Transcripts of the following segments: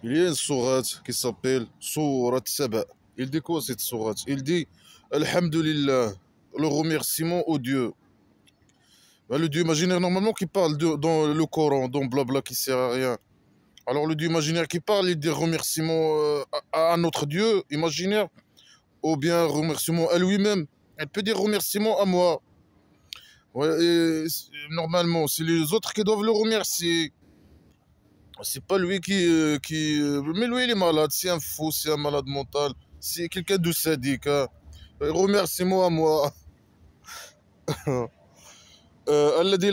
Il y a une sourate qui s'appelle Sourate Saba. Il dit quoi cette sourate? Il dit Alhamdulillah, le remerciement au Dieu. Ben, le Dieu imaginaire normalement qui parle dans le Coran, dans blabla qui sert à rien. Alors le Dieu imaginaire qui parle, il dit remerciement à notre Dieu imaginaire, ou bien remerciement à lui-même. Elle peut dire remerciement à moi. Ouais, et normalement, c'est les autres qui doivent le remercier. C'est pas lui Mais lui, il est malade. C'est un fou, c'est un malade mental. C'est quelqu'un de sadique, hein. Remercie-moi à moi. الذي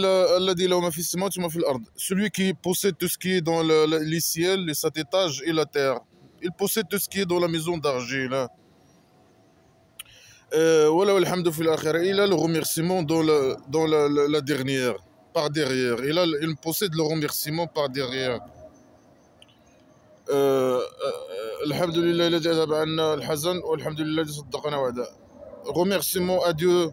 له ما في السماوات وما في الأرض. Celui qui possède tout ce qui est dans les ciels, les sept étages et la terre. Il possède tout ce qui est dans la maison d'argile, hein. Voilà, alhamdou fil akhira. Il a le remerciement dans la dernière, par derrière. Il possède le remerciement par derrière. Alhamdulillah, الذي أذهب عنا الحزن والحمد لله الذي صدقنا وعده. Remerciement à Dieu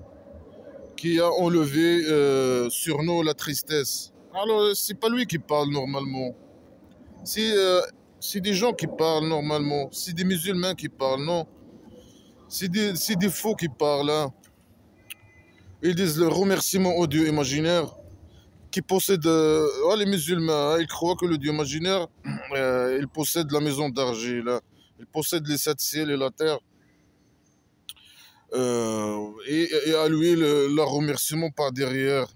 qui a enlevé sur nous la tristesse. Alors, c'est pas lui qui parle normalement. C'est des gens qui parlent normalement. C'est des musulmans qui parlent, non. C'est des faux qui parlent, hein. Ils disent le remerciement au Dieu imaginaire qui possède... les musulmans, hein, ils croient que le Dieu imaginaire, il possède la maison d'argile, hein. Il possède les sept ciels et la terre. Et à lui le remerciement par derrière.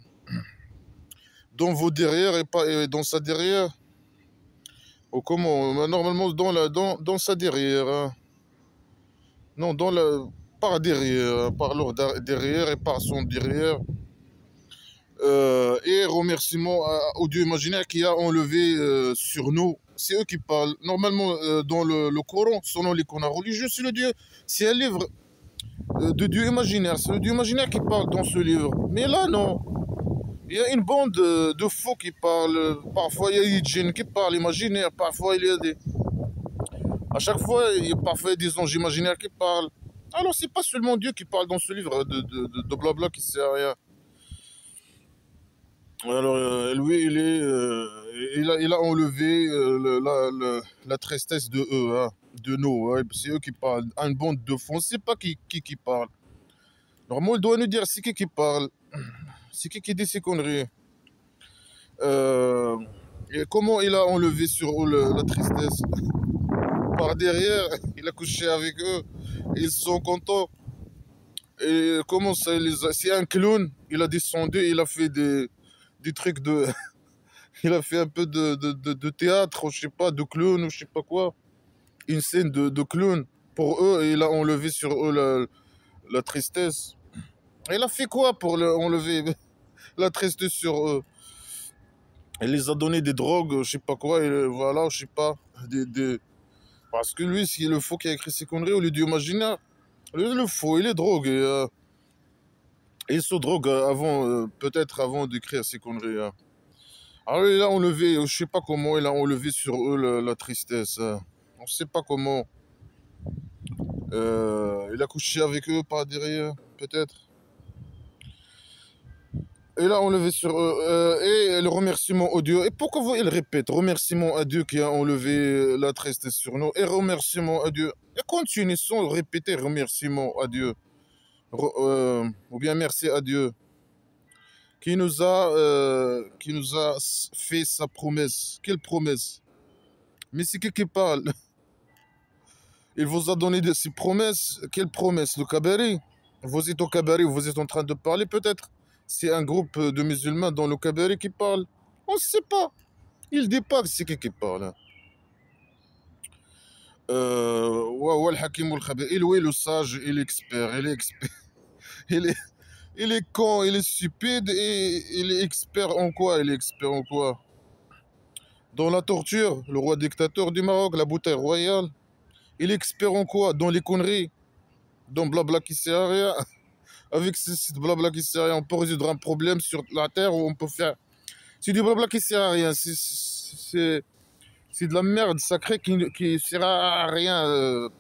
Dans vos derrière et dans sa derrière. Ou comment? Normalement dans sa derrière, hein. Non, par derrière, hein, par leur derrière et par son derrière. Et remerciement au Dieu imaginaire qui a enlevé sur nous. C'est eux qui parlent. Normalement, dans le Coran, selon les canons religieux, c'est le Dieu. C'est un livre de Dieu imaginaire. C'est le Dieu imaginaire qui parle dans ce livre. Mais là, non. Il y a une bande de faux qui parlent. Parfois, il y a des djinns qui parlent imaginaire. Parfois, il y a des... À chaque fois, il y a parfois des anges imaginaires qui parlent. Alors, c'est pas seulement Dieu qui parle dans ce livre de blabla qui sert à rien. Alors, lui, il a enlevé la tristesse de eux, hein, de nous. Hein. C'est eux qui parlent. Une bande de faux, on ne sait pas qui parle. Normalement, il doit nous dire c'est qui parle. C'est qui dit ces conneries. Et comment il a enlevé sur eux la tristesse? Par derrière, il a couché avec eux. Ils sont contents. Et comment ça, c'est un clown. Il a descendu, il a fait des trucs de... Il a fait un peu de théâtre, je sais pas, de clown ou je sais pas quoi. Une scène de clown pour eux et il a enlevé sur eux la tristesse. Il a fait quoi pour enlever la tristesse sur eux? Il les a donné des drogues, je sais pas quoi, et voilà, je sais pas. Parce que lui, c'est le faux qui a écrit ces conneries au lieu du imaginaire. Le faux, il est drogué. Il se drogue avant, peut-être avant d'écrire ces conneries, hein. Alors il a enlevé, je sais pas comment, il a enlevé sur eux la tristesse, hein. On sait pas comment. Il a couché avec eux par derrière, peut-être. Il a enlevé sur eux. Et le remerciement au Dieu. Et pourquoi il répète remerciement à Dieu qui a enlevé la tristesse sur nous. Et remerciement à Dieu. Et continue sans répéter remerciement à Dieu. Ou bien merci à Dieu. Qui nous a fait sa promesse. Quelle promesse? Mais c'est qui parle? Il vous a donné ses promesses. Quelle promesse? Le Kabari? Vous êtes au Kabari, vous êtes en train de parler peut-être? C'est un groupe de musulmans dans le Kabari qui parle. On ne sait pas. Il dit pas que c'est qui parle, hein. Wa al-Hakim al-Khabir. Il est le sage, il est expert. Il est expert. Il est con, il est stupide et il est expert en quoi? Il est expert en quoi? Dans la torture, le roi dictateur du Maroc, la bouteille royale. Il est expert en quoi? Dans les conneries. Dans blabla qui sert à rien. Avec ce blabla qui sert à rien, on peut résoudre un problème sur la terre ou on peut faire... C'est du blabla qui sert à rien. C'est de la merde sacrée qui sert à rien.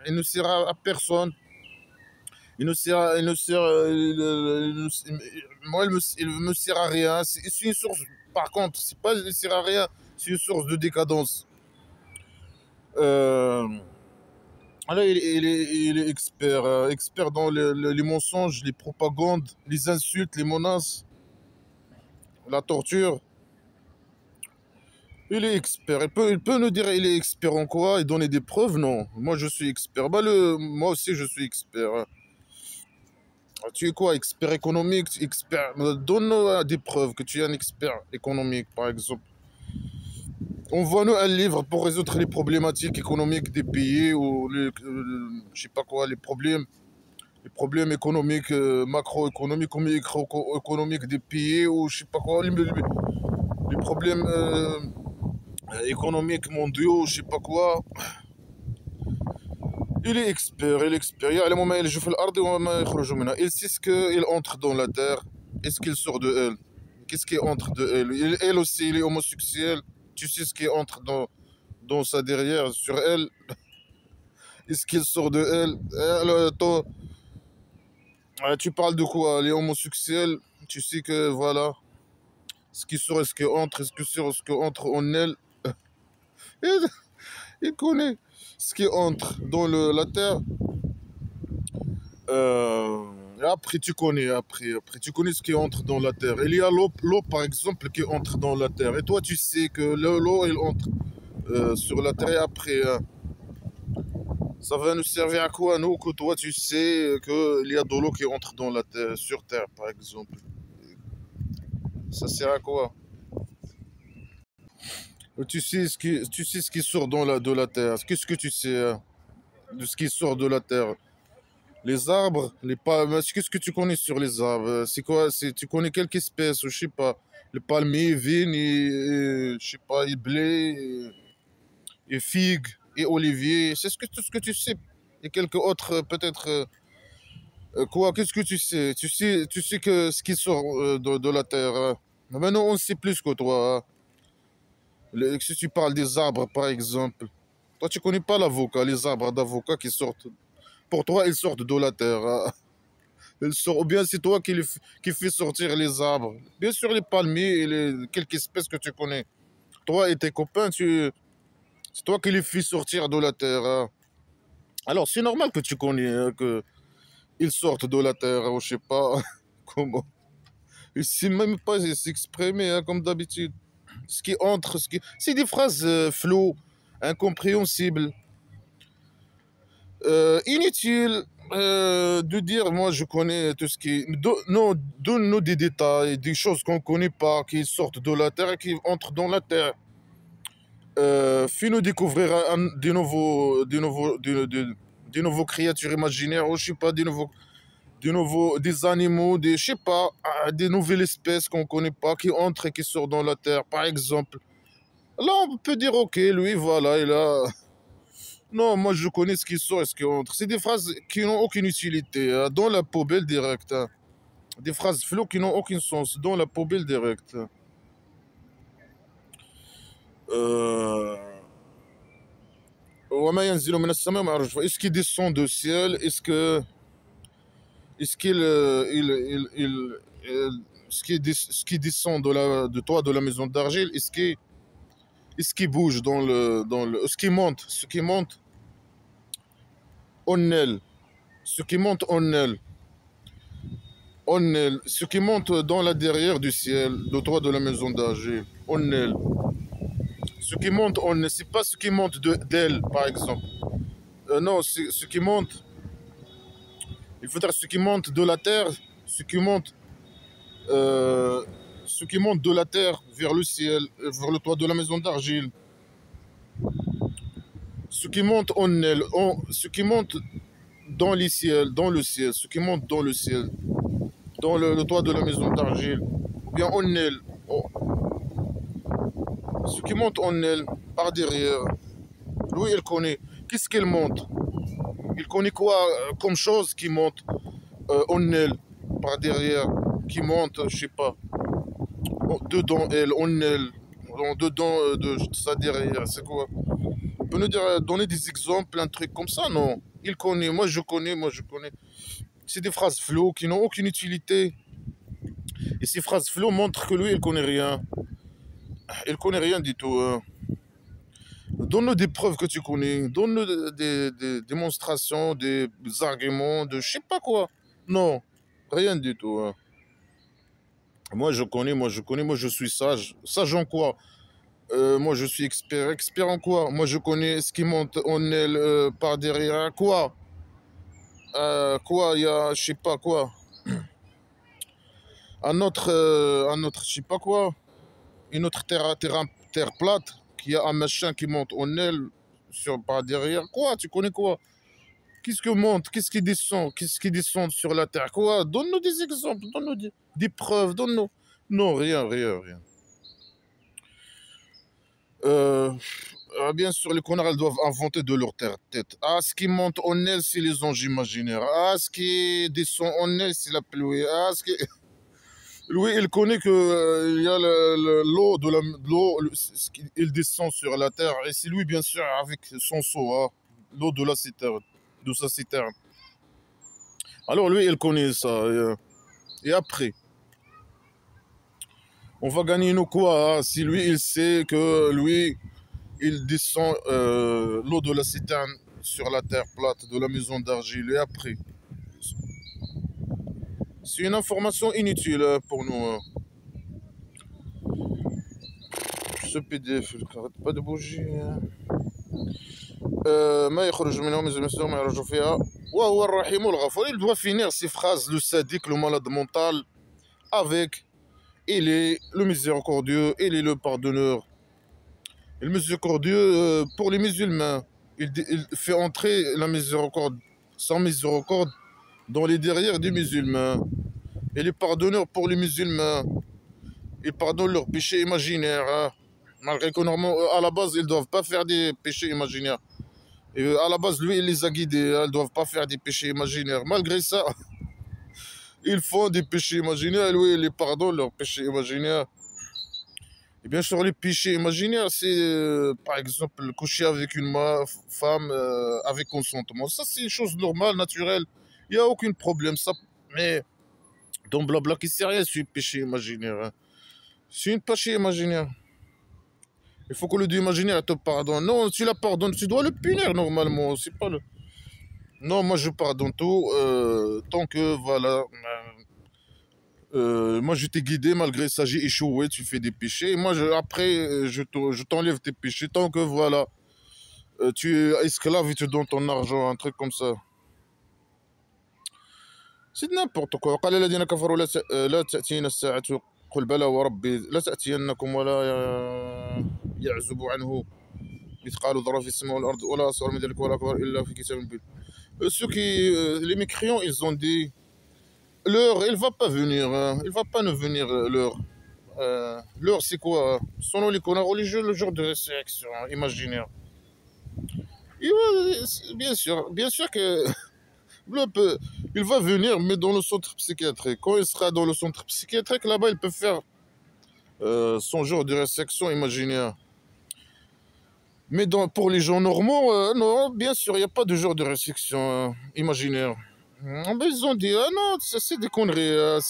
Il ne sert à personne. Il ne sert moi, il me sert à rien. C'est une source, par contre, c'est pas, il ne sert à rien. C'est une source de décadence. Euh, alors, il est expert, expert dans les mensonges, les propagandes, les insultes, les menaces, la torture. Il est expert. Il peut nous dire il est expert en quoi et donner des preuves, non. Moi, je suis expert. Bah, moi aussi, je suis expert. Tu es quoi, expert économique, expert. Donne-nous des preuves que tu es un expert économique, par exemple. Envoie-nous un livre pour résoudre les problématiques économiques des pays ou je sais pas quoi, les problèmes économiques, macroéconomiques ou microéconomiques des pays ou je sais pas quoi, les problèmes économiques mondiaux, je sais pas quoi. Il est expert, il est expert. يعلم ما يلج في الأرض وما يخرج منها. Il sait ce qu'il entre dans la terre et ce qu'il sort de elle. Qu'est-ce qui entre de elle? Elle aussi, il est homosexuel. Tu sais ce qui entre dans sa derrière, sur elle. Est-ce qu'il sort de elle? Tu parles de quoi? Les homosexuels, tu sais que voilà, ce qui sort et ce qui entre, ce qui sort et ce qui entre en elle. Il, il connaît ce qui entre dans la terre. Après, après, tu connais ce qui entre dans la terre. Il y a l'eau, par exemple, qui entre dans la terre. Et toi, tu sais que l'eau, elle entre sur la terre. Et après, ça va nous servir à quoi, nous, que toi, tu sais qu'il y a de l'eau qui entre dans la terre, sur terre, par exemple. Ça sert à quoi? Tu sais ce qui sort de la terre. Qu'est-ce que tu sais de ce qui sort de la terre? Les arbres, les palmes. Qu'est-ce que tu connais sur les arbres? C'est quoi? Tu connais quelques espèces, je sais pas. Les palmiers, vignes, je sais pas, et blé, et figues, et oliviers. C'est tout ce que tu sais. Et quelques autres, peut-être. Quoi? Qu'est-ce que tu sais? Tu sais que ce qui sort de la terre. Maintenant, on sait plus que toi. Si tu parles des arbres, par exemple. Toi, tu connais pas l'avocat, les arbres d'avocat qui sortent. Pour toi, ils sortent de la terre. Ou bien c'est toi qui fais sortir les arbres. Bien sûr, les palmiers et quelques espèces que tu connais. Toi et tes copains, c'est toi qui les fais sortir de la terre. Alors, c'est normal que tu connais que ils sortent de la terre. Je sais pas comment. Ils ne savent même pas s'exprimer comme d'habitude. Ce qui entre, c'est des phrases floues, incompréhensibles. Inutile de dire, moi je connais tout ce qui... Non, donne-nous des détails, des choses qu'on ne connaît pas, qui sortent de la Terre et qui entrent dans la Terre. Fais-nous découvrir des nouveaux créatures imaginaires, ou je sais pas, des animaux, je sais pas, des nouvelles espèces qu'on ne connaît pas, qui entrent et qui sortent dans la Terre, par exemple. Là, on peut dire, ok, lui, voilà, il a... Non, moi je connais ce qui sort et ce qui entre. C'est des phrases qui n'ont aucune utilité, dans la poubelle directe. Des phrases floues qui n'ont aucun sens, dans la poubelle directe. Euh... وما ينزل من السماء ما يعرفش. Est-ce qu'il descend du ciel? Est-ce qu'il ce qui descend de toi, de la maison d'argile, est-ce qu'il bouge ce qui monte en elle, ce qui monte en elle, ce qui monte dans la derrière du ciel, le toit de la maison d'argile, en elle. Ce qui monte en elle, c'est pas ce qui monte d'elle, par exemple. Non, c'est ce qui monte. Il faut dire ce qui monte de la terre, ce qui monte, euh, ce qui monte de la terre vers le ciel, vers le toit de la maison d'argile. Ce qui monte en elle, ce qui monte dans les ciels, dans le ciel, ce qui monte dans le ciel, dans le toit de la maison d'argile, ou bien en elle, ce qui monte en elle, par derrière. Lui, il connaît. Qu'est-ce qu'il monte? Il connaît quoi comme chose qui monte en elle, par derrière, qui monte, je sais pas, dedans elle, en elle, dedans de sa derrière, c'est quoi? On peut nous dire, donner des exemples, un truc comme ça? Non. Il connaît, moi je connais. C'est des phrases floues qui n'ont aucune utilité. Et ces phrases floues montrent que lui, il connaît rien. Il connaît rien du tout. Donne-nous des preuves que tu connais. Donne-nous des démonstrations, des arguments, de je sais pas quoi. Non, rien du tout, hein. Moi je suis sage. Sage en quoi? Moi je suis expert. Expert en quoi? Moi je connais ce qui monte en aile par derrière. Quoi? Quoi? Il y a, je sais pas quoi. Un autre, je sais pas quoi. Une autre terre plate, qui a un machin qui monte en aile par derrière. Quoi? Tu connais quoi? Qu'est-ce que monte? Qu'est-ce qui descend? Qu'est-ce qui descend sur la terre? Quoi? Donne-nous des exemples, donne-nous des preuves, donne-nous. Non, rien, rien, rien. Euh, Bien sûr, les connards, elles doivent inventer de leur tête. Ah, ce qui monte en aile, c'est les anges imaginaires. Ah, ce qui descend en aile, c'est la pluie. Ah, ce qui... Lui, il connaît que il y a l'eau il descend sur la terre. Et c'est lui, bien sûr, avec son seau, hein, l'eau de la citerne, de sa citerne. Alors lui, il connaît ça. Et après, on va gagner nous quoi, hein, si lui, il sait que lui, il descend l'eau de la citerne sur la terre plate de la maison d'argile. Et après, c'est une information inutile pour nous, hein. Ce PDF, il n'arrête pas de bouger, hein. ما يخرج منهم من المسجد ما يخرج فيها وهو الرحيم الغفور. Il doit finir ses phrases, le sadique, le malade mental, avec il est le miséricordieux, il est le pardonneur. Et le miséricordieux pour les musulmans. Il fait entrer la miséricorde, sans miséricorde, dans les derrières des musulmans. Et les pardonneurs pour les musulmans. Il pardonne leurs péchés imaginaires, hein. Malgré que normalement, à la base, ils ne doivent pas faire des péchés imaginaires. Et à la base, lui, il les a guidés, hein. Ils ne doivent pas faire des péchés imaginaires. Malgré ça, ils font des péchés imaginaires. Et lui, il les pardonne leurs péchés imaginaires. Et bien sûr, les péchés imaginaires, c'est par exemple coucher avec une femme avec consentement. Ça, c'est une chose normale, naturelle. Il n'y a aucun problème. Ça. Mais dans Blabla, qui sait rien, c'est un péché imaginaire, hein. C'est un péché imaginaire. Il faut que le Dieu imaginaire te pardonne. Non, tu la pardonnes, tu dois le punir normalement. C'est pas le... Non, moi je pardonne tout. Tant que, voilà. Moi je t'ai guidé, malgré ça j'ai échoué, tu fais des péchés. Moi après je t'enlève tes péchés tant que voilà, tu es esclave et tu donnes ton argent, un truc comme ça. C'est n'importe quoi. قال الذين كفروا لا تأتينا الساعة قل بلى وربي لا تأتينكم ولا يعزب عنه مثقال ذرة في السماء والأرض ولا أصغر من ذلك ولا أكبر إلا في كتاب مبين. Ceux qui, les mécréants, ils ont dit l'heure, il va pas venir, hein. Il va pas nous venir l'heure. L'heure, c'est quoi? Selon les connards religieux, le jour de résurrection imaginaire. Bien sûr que il va venir, mais dans le centre psychiatrique. Quand il sera dans le centre psychiatrique, là-bas, il peut faire son jour de résurrection imaginaire. Mais pour les gens normaux, non, bien sûr, il n'y a pas de jour de résurrection imaginaire. Mais ils ont dit, ah non, c'est des conneries,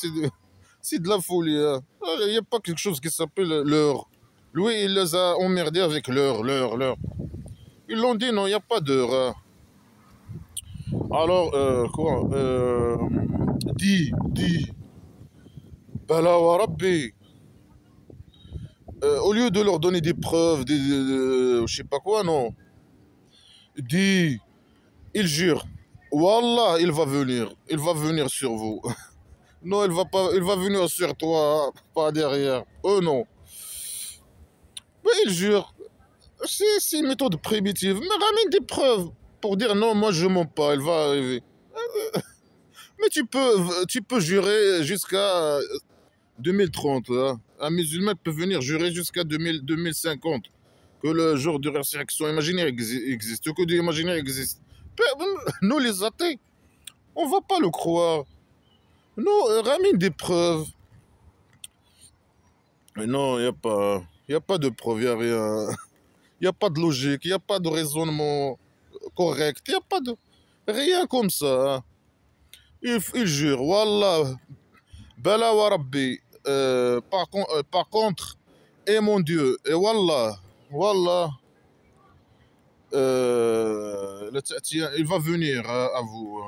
c'est de la folie, hein. Il n'y a pas quelque chose qui s'appelle l'heure. Lui, il les a emmerdés avec l'heure. Ils l'ont dit, non, il n'y a pas d'heure, hein. Alors, quoi dis, Bala wa Rabbi. Au lieu de leur donner des preuves, je sais pas quoi, non. Dis, il jure. Wallah, il va venir sur vous. Non, il va venir sur toi, hein, pas derrière. Non. Mais il jure. C'est une méthode primitive. Mais ramène des preuves pour dire non, moi je mens pas, elle va arriver. Mais tu peux jurer jusqu'à 2030, hein. Un musulman peut venir jurer jusqu'à 2050 que le jour de résurrection imaginaire existe, que Dieu imaginaire existe. Nous les athées, on va pas le croire. Non, ramène des preuves. Mais non, y a pas de preuves, il n'y a rien. Il n'y a pas de logique, il n'y a pas de raisonnement correct, il n'y a pas de... Rien comme ça, hein. Il jure, Wallah, Bala wa Rabbi. Par contre, et mon Dieu, et Wallah, il va venir à vous.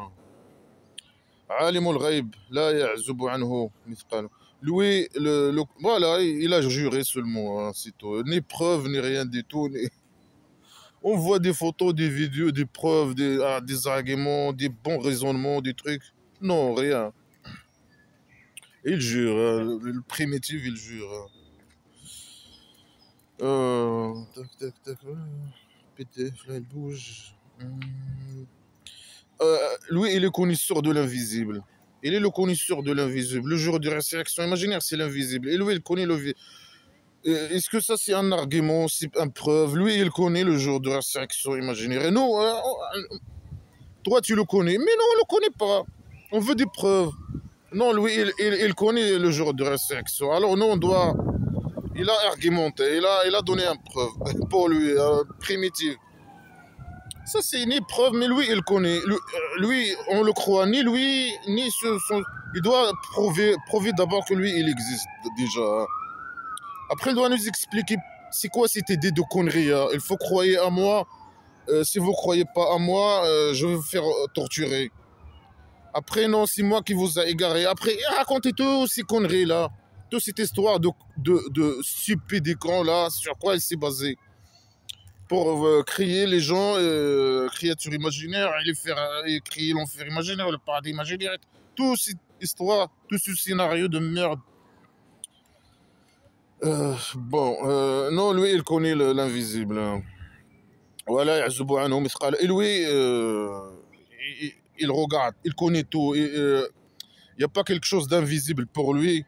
عالم الغيب لا يعزب عنه مثقال. Lui, voilà, il a juré seulement, hein, c'est tout. Ni preuve, ni rien du tout. On voit des photos, des vidéos, des preuves, des arguments, des bons raisonnements, des trucs. Non, rien. Il jure, hein, le primitif, il jure. Hein. Tac, tac, tac. PDF, là, il bouge. Euh, Lui, il est connaisseur de l'invisible. Il est le connaisseur de l'invisible. Le jour de résurrection imaginaire, c'est l'invisible. Et lui, il connaît le visible. Est-ce que ça, c'est un argument, c'est une preuve? Lui, il connaît le jour de résurrection imaginaire. Et nous, toi, tu le connais. Mais non, on ne le connaît pas. On veut des preuves. Non, lui, il connaît le jour de résurrection. Alors, nous, on doit... Il a argumenté, il a donné une preuve pour lui, primitive. Ça, c'est une preuve, mais lui, il connaît. Lui, on le croit, ni lui, ni son... Il doit prouver d'abord que lui, il existe déjà. Après, il doit nous expliquer c'est quoi cette idée de connerie. Hein. Il faut croire à moi. Si vous ne croyez pas à moi, je vais vous faire torturer. Après, non, c'est moi qui vous a égaré. Après, racontez toutes ces conneries-là. Toute cette histoire de stupide écran là, sur quoi elle s'est basée. Pour créer les gens, créatures imaginaires, et les faire créer l'enfer imaginaire, le paradis imaginaire. Toute cette histoire, tout ce scénario de merde. Non, lui, il connaît l'invisible. Voilà, et lui, il regarde, il connaît tout. Il n'y a pas quelque chose d'invisible pour lui.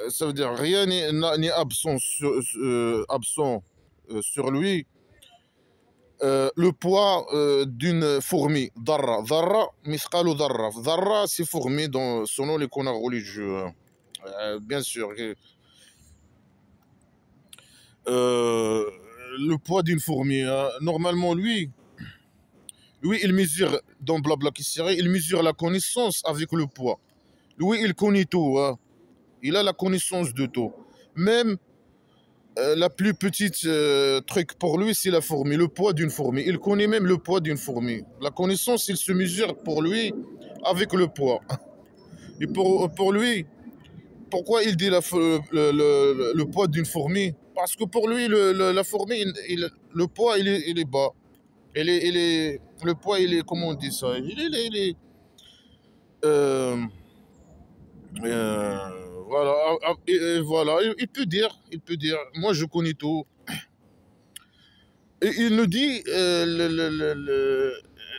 Ça veut dire rien n'est absent sur lui. Le poids d'une fourmi, dharra. Dharra, misqalu dharra. Dharra, c'est fourmi selon les canons religieux. Bien sûr. Le poids d'une fourmi. Hein. Normalement, lui, il mesure, dans Blabla Kissiri, il mesure la connaissance avec le poids. Lui, il connaît tout. Hein. Il a la connaissance de tout. Même la plus petite truc pour lui, c'est la fourmi, le poids d'une fourmi. Il connaît même le poids d'une fourmi. La connaissance, il se mesure pour lui avec le poids. Et pour lui, pourquoi il dit le poids d'une fourmi? Parce que pour lui, la fourmi, le poids, il est bas. Le poids, il est, comment on dit ça? Euh, voilà, voilà. Il peut dire, moi je connais tout. Et il nous dit,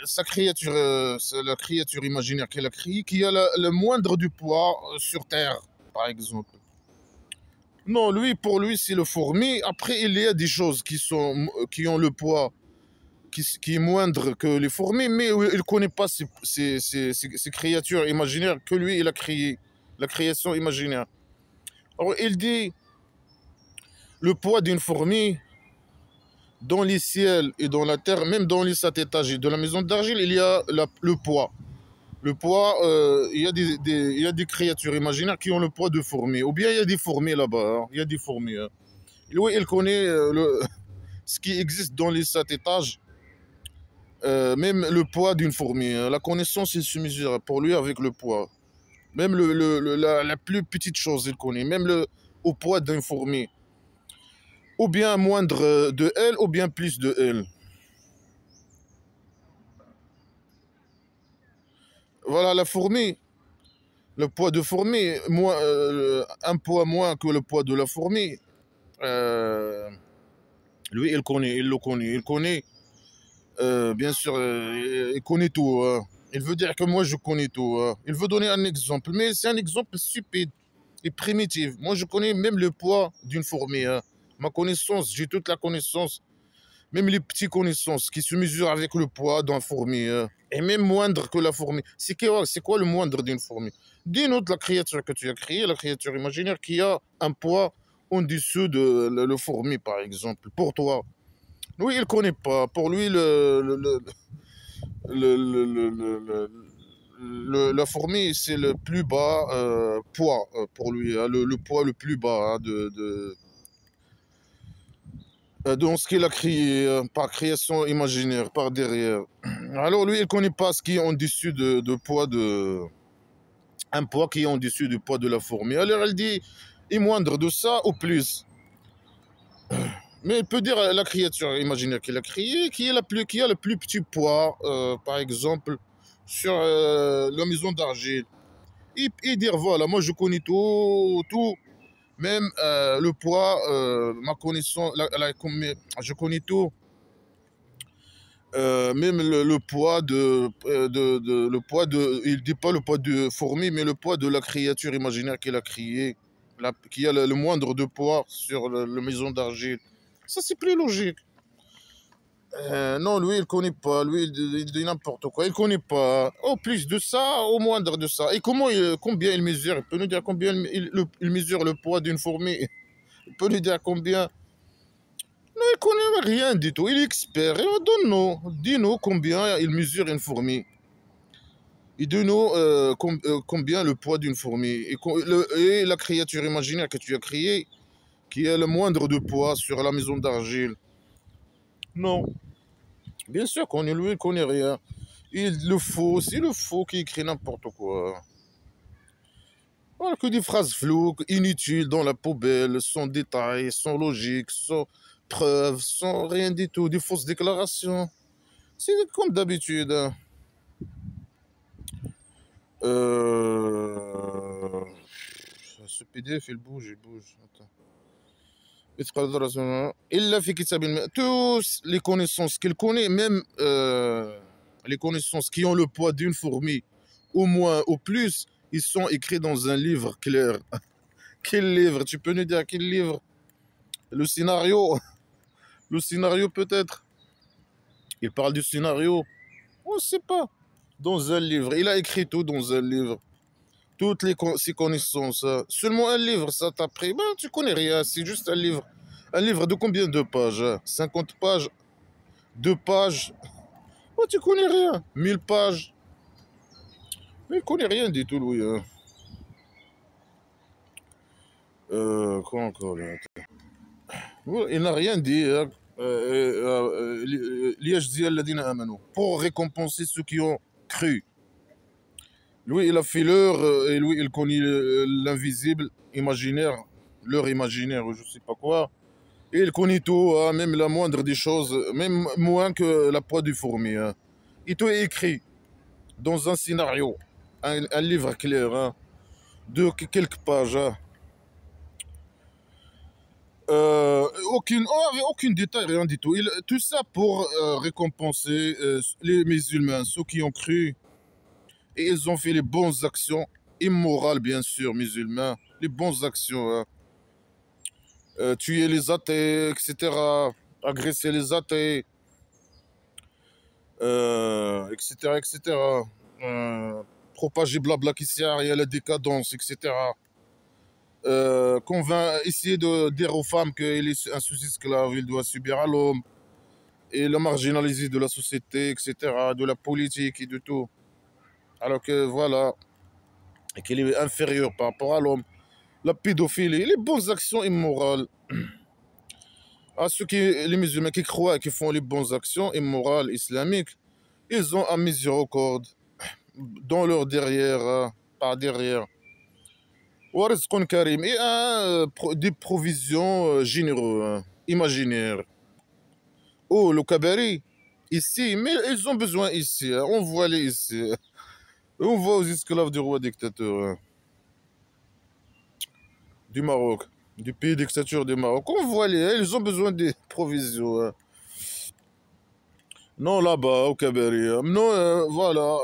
sa créature, c'est la créature imaginaire qu'elle a créée, qui a le moindre du poids sur Terre, par exemple. Non, lui, pour lui, c'est le fourmi. Après, il y a des choses qui ont le poids qui est moindre que les fourmis, mais il ne connaît pas ces créatures imaginaires que lui, il a créées, la création imaginaire. Alors, il dit, le poids d'une fourmi, dans les ciels et dans la terre, même dans les 7 étages de la maison d'argile, il y a le poids. Le poids, il y a des créatures imaginaires qui ont le poids de fourmis. Ou bien il y a des fourmis là-bas. Hein. Il y a des fourmis. Hein. Et oui, il connaît ce qui existe dans les 7 étages. Même le poids d'une fourmi. Hein. La connaissance, il se mesure pour lui avec le poids. Même la plus petite chose, il connaît. Même au poids d'une fourmi. Ou bien moindre de elle, ou bien plus de elle. Voilà, la fourmi, le poids de fourmi, un poids moins que le poids de la fourmi. Lui, il le connaît. Il connaît, bien sûr, il connaît tout. Hein. Il veut dire que moi, je connais tout. Hein. Il veut donner un exemple, mais c'est un exemple stupide et primitif. Moi, je connais même le poids d'une fourmi. Hein. Ma connaissance, j'ai toute la connaissance. Même les petites connaissances qui se mesurent avec le poids d'une fourmi, et même moindre que la fourmi. C'est quoi le moindre d'une fourmi? Dis-nous de la créature que tu as créée, la créature imaginaire qui a un poids en dessous de le fourmi, par exemple, pour toi. Lui, il ne connaît pas. Pour lui, la fourmi, c'est le plus bas poids pour lui, hein, le poids le plus bas hein, dans ce qu'il a créé par création imaginaire, par derrière. Alors lui, il ne connaît pas ce qui est en dessus de poids de... Un poids qui est en dessus du poids de la fourmi. Alors elle dit, est moindre de ça ou plus. Mais il peut dire à la créature imaginaire qu'il a créée, qui a le plus petit poids, par exemple, sur la maison d'argile. Et dire, voilà, moi je connais tout, même le poids, ma connaissance, je connais tout, même le poids le poids de, il dit pas le poids de fourmi, mais le poids de la créature imaginaire qu'il a créée, qui a le moindre de poids sur la maison d'argile. Ça, c'est plus logique. Non, lui, il connaît pas. Lui, il dit n'importe quoi. Il connaît pas. Au plus de ça, au moindre de ça. Et combien il mesure? Il peut nous dire combien il mesure le poids d'une fourmi. Il peut nous dire combien. Non, il connaît rien du tout. Il est expert. Et donne-nous. Dis-nous combien il mesure une fourmi. Et dis-nous combien le poids d'une fourmi. Et la créature imaginaire que tu as créée, qui est le moindre de poids sur la maison d'argile. Non. Bien sûr qu'on lui, il connaît rien. C'est le faux qui écrit n'importe quoi. Voilà que des phrases floues, inutiles dans la poubelle, sans détail, sans logique, sans preuve, sans rien du tout, des fausses déclarations. C'est comme d'habitude. Hein. Ce PDF, il bouge. Attends. Il a fait tous les connaissances qu'il connaît, même les connaissances qui ont le poids d'une fourmi, au moins, au plus, ils sont écrits dans un livre clair. Quel livre? Tu peux nous dire quel livre? Le scénario? Le scénario peut-être? Il parle du scénario? On ne sait pas. Dans un livre. Il a écrit tout dans un livre. Toutes ses connaissances. Seulement un livre, ça t'a pris. Ben, tu connais rien, c'est juste un livre. Un livre de combien de pages? 50 pages? 2 pages? Oh, tu connais rien. 1000 pages? Mais il connaît rien du tout, Louis. Hein. Quoi encore là? Il n'a rien dit. Hein. Pour récompenser ceux qui ont cru. Lui, il a fait l'heure et lui, il connaît l'invisible, imaginaire, l'heure imaginaire ou je sais pas quoi. Et il connaît tout, hein, même la moindre des choses, même moins que la poids du fourmi. Hein. Et tout est écrit dans un scénario, un livre clair, hein, de quelques pages. Hein. Aucun détail, rien du tout. Tout ça pour récompenser les musulmans, ceux qui ont cru et ils ont fait les bonnes actions, immorales bien sûr, musulmans, les bonnes actions, hein. Tuer les athées, etc., agresser les athées, etc., etc., propager blabla qui sert à rien, la décadence, etc., essayer de dire aux femmes qu'il est un sous-esclave, il doit subir à l'homme, et le marginaliser de la société, etc., de la politique et de tout. Alors que voilà, et qu'il est inférieur par rapport à l'homme. La pédophilie, les bonnes actions immorales. À les musulmans qui croient qui font les bonnes actions immorales islamiques, ils ont un miséricorde dans leur derrière, par derrière. Warizqun karim, et des provisions généreuses, hein, imaginaires. Oh, le kabari, ici, mais ils ont besoin ici, hein, on voit les ici. On voit aux esclaves du roi dictateur. Hein. Du Maroc, du pays dictature du Maroc. On voit ils ont besoin des provisions. Hein. Non, là-bas, au Kaberi. Non, voilà.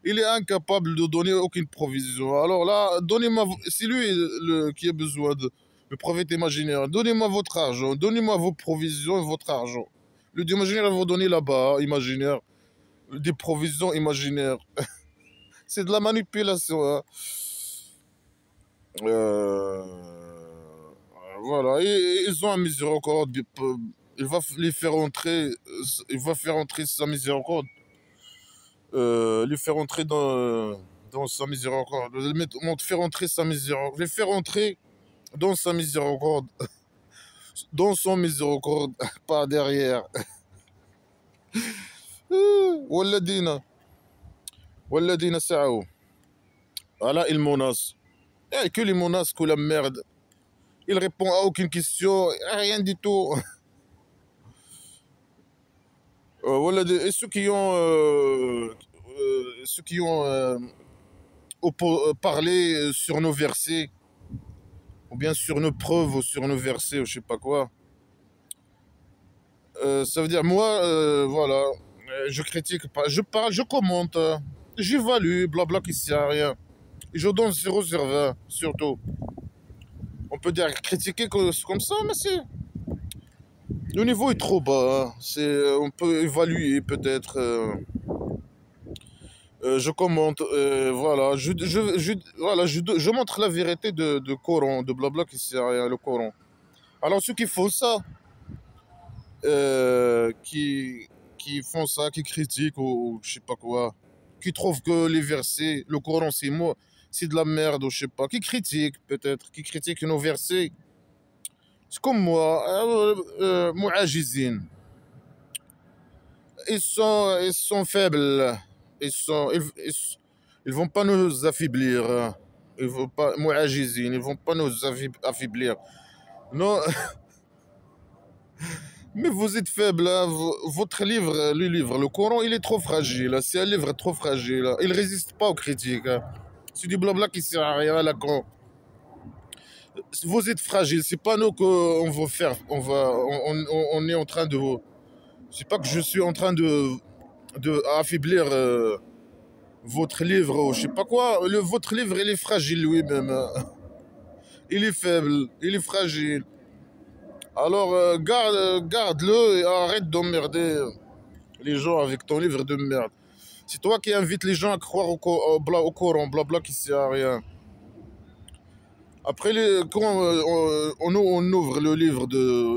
Il est incapable de donner aucune provision. Alors là, donnez-moi, c'est lui qui a besoin le prophète imaginaire. Donnez-moi votre argent, donnez-moi vos provisions et votre argent. Le Dieu imaginaire va vous donner là-bas, imaginaire, des provisions imaginaires. C'est de la manipulation. Hein. Euh, voilà, et ils ont un miséricorde. Il va les faire entrer, il va faire entrer sa miséricorde, les faire entrer dans sa miséricorde, faire entrer sa miséricorde, les faire entrer dans sa miséricorde, dans son miséricorde, pas derrière. والذين سعوا. Voilà, il menace. Et que les menaces, que la merde. Il répond à aucune question, rien du tout. Voilà, et ceux qui ont parlé sur nos versets, ou bien sur nos preuves, ou sur nos versets, ou je sais pas quoi. Ça veut dire, moi, voilà, je critique pas, je parle, je commente, j'évalue, blabla, qui sert à rien. Et je donne 0 sur 20, surtout. On peut dire critiquer comme ça, mais c'est... Le niveau est trop bas, hein. On peut évaluer peut-être. Je commente, voilà, voilà, je montre la vérité de Coran, de blabla qui sert à rien, le Coran. Alors ceux qui font ça, qui font ça, qui critiquent ou je sais pas quoi, qui trouvent que les versets, le Coran c'est moi, c'est de la merde ou je sais pas, qui critiquent peut-être, qui critiquent nos versets, c'est comme moi, mu'ajizin. Ils sont faibles. Ils vont pas nous affaiblir. Ils vont pas, mu'ajizin, ils vont pas nous affaiblir. Non, mais vous êtes faible. Hein. Votre livre, le Coran, il est trop fragile. Hein. C'est un livre trop fragile. Hein. Il résiste pas aux critiques. Hein. C'est du blabla qui sert à rien là quand. Vous êtes fragile. C'est pas nous qu'on va faire. On est en train de. C'est pas que je suis en train de affaiblir. Votre livre, ou je sais pas quoi, votre livre, il est fragile lui-même. Il est faible, il est fragile. Alors, garde-le et arrête d'emmerder les gens avec ton livre de merde. C'est toi qui invites les gens à croire au Coran, blabla qui sert à rien. Après, quand on ouvre le livre,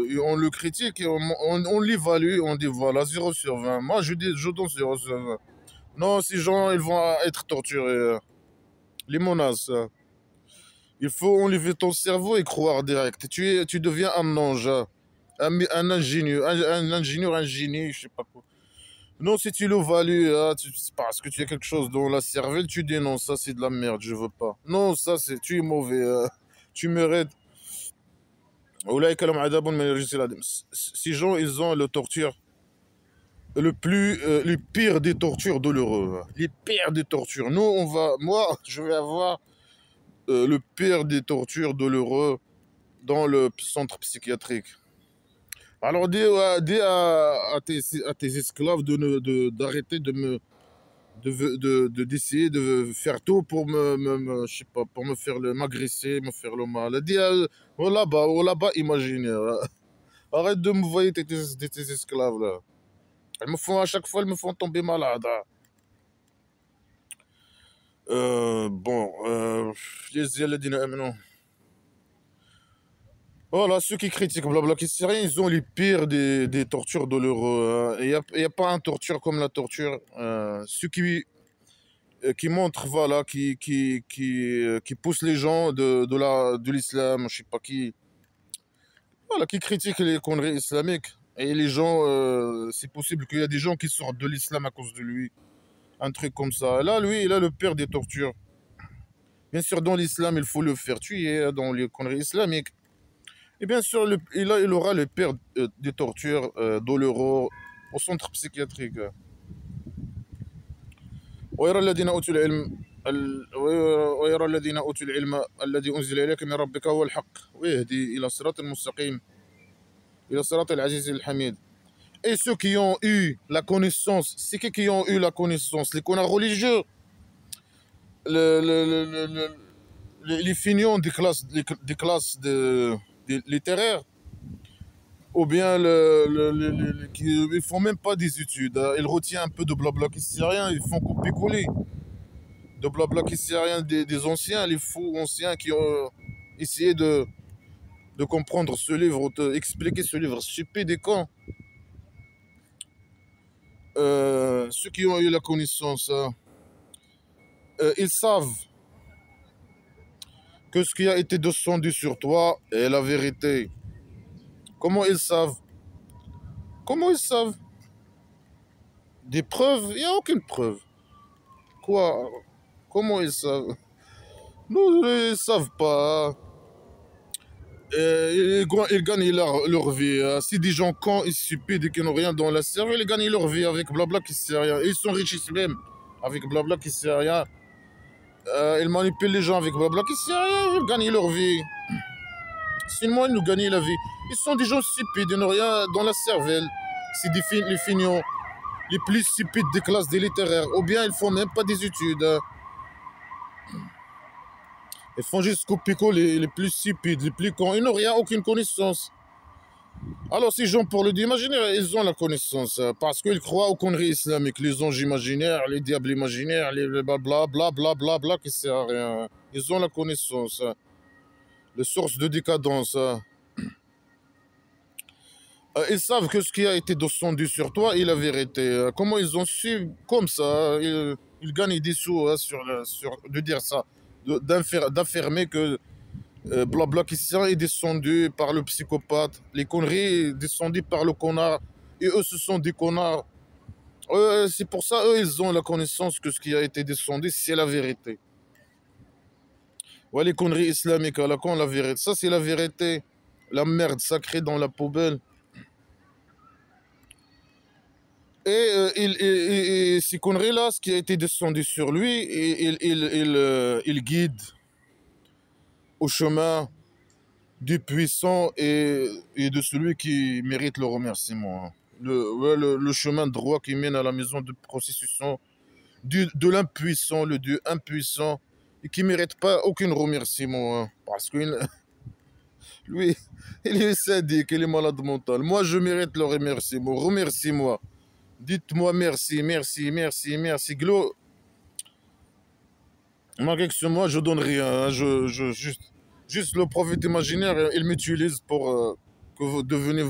et on le critique, et on l'évalue, on dit voilà, 0 sur 20. Moi, je donne 0 sur 20. Non, ces gens, ils vont être torturés. Les menaces. Il faut enlever ton cerveau et croire direct. Tu deviens un ange, un ingénieur, un génie, je sais pas quoi. Non, si tu l'évalues, parce que tu as quelque chose dans la cervelle, tu dis non, ça c'est de la merde, je veux pas. Non, ça c'est, tu es mauvais, tu mérites. Ces gens, ils ont le torture, le pire des tortures douloureuses. Les pires des tortures. Nous, moi, je vais avoir le pire des tortures douloureuses dans le centre psychiatrique. Alors dis à tes esclaves d'arrêter d'essayer de faire tout pour je sais pas, pour me faire m'agresser, me faire le mal. Dis au là-bas imaginaire. Arrête de me voir tes esclaves là. À chaque fois, ils me font tomber malade. Hein. Bon, voilà, ceux qui critiquent blabla qui sait rien, ils ont les pires des tortures douloureuses. Il n'y a pas un torture comme la torture. Ceux qui montrent, voilà, qui poussent les gens de l'islam, je sais pas qui, voilà, qui critiquent les conneries islamiques. Et les gens, c'est possible qu'il y a des gens qui sortent de l'islam à cause de lui. Un truc comme ça. Là, lui, il a le pire des tortures. Bien sûr, dans l'islam, il faut le faire tuer dans les conneries islamiques. Et bien sûr, il aura le pire des tortures douloureuses au centre psychiatrique. ويرى الذين أوتوا العلم ويرى الذين أوتوا العلم الذي أنزل إليك من ربك هو الحق ويهدي إلى صراط المستقيم إلى صراط العزيز الحميد. Et ceux qui ont eu la connaissance, c'est qui ont eu la connaissance, les connards religieux, le, les feignants des classes littéraires, ou bien ils font même pas des études, hein. Ils retiennent un peu de blabla qui sert à rien, ils font copier-coller de blabla qui sert à rien des anciens, les fous anciens qui ont essayé de comprendre ce livre, d'expliquer ce livre stupide et con. Ceux qui ont eu la connaissance, hein, ils savent que ce qui a été descendu sur toi est la vérité. Comment ils savent? Comment ils savent? Des preuves? Il n'y a aucune preuve. Quoi? Comment ils savent? Non, ils ne savent pas. Ils gagnent leur vie. Si des gens cons et stupides et qui n'ont rien dans la cervelle, ils gagnent leur vie avec blabla qui sert à rien. Ils sont riches même avec blabla qui sert à rien. Ils manipulent les gens avec blabla qui sert à rien. Ils gagnent leur vie. Sinon, ils nous gagnent la vie. Ils sont des gens stupides, ils n'ont rien dans la cervelle. C'est les fignons, les plus stupides des classes des littéraires. Ou bien ils font même pas des études. Ils font juste copier-coller les plus stupides, les plus cons. Ils n'ont rien, aucune connaissance. Alors ces gens, pour le dieu imaginaire, ils ont la connaissance. Parce qu'ils croient aux conneries islamiques. Les anges imaginaires, les diables imaginaires, les blabla, bla bla bla bla, qui sert à rien. Ils ont la connaissance. Les sources de décadence. Ils savent que ce qui a été descendu sur toi est la vérité. Comment ils ont su comme ça? Ils gagnent des sous de dire ça, d'affirmer que blabla qui est descendu par le psychopathe, les conneries descendues par le connard, et eux ce sont des connards. C'est pour ça eux ils ont la connaissance que ce qui a été descendu c'est la vérité. Ouais, les conneries islamiques à la con, la vérité, ça c'est la vérité. La merde sacrée dans la poubelle. Et ces conneries-là, ce qui a été descendu sur lui, il guide au chemin du puissant et de celui qui mérite le remerciement. Le chemin droit qui mène à la maison de procession de l'impuissant, le Dieu impuissant, et qui ne mérite pas aucun remerciement. Parce que lui, il est sadique, il est malade mental. Moi, je mérite le remerciement. Remercie-moi. Dites-moi merci, merci, merci, merci. Glo, malgré que moi, je donne rien. Juste le prophète imaginaire, il m'utilise pour que vous deveniez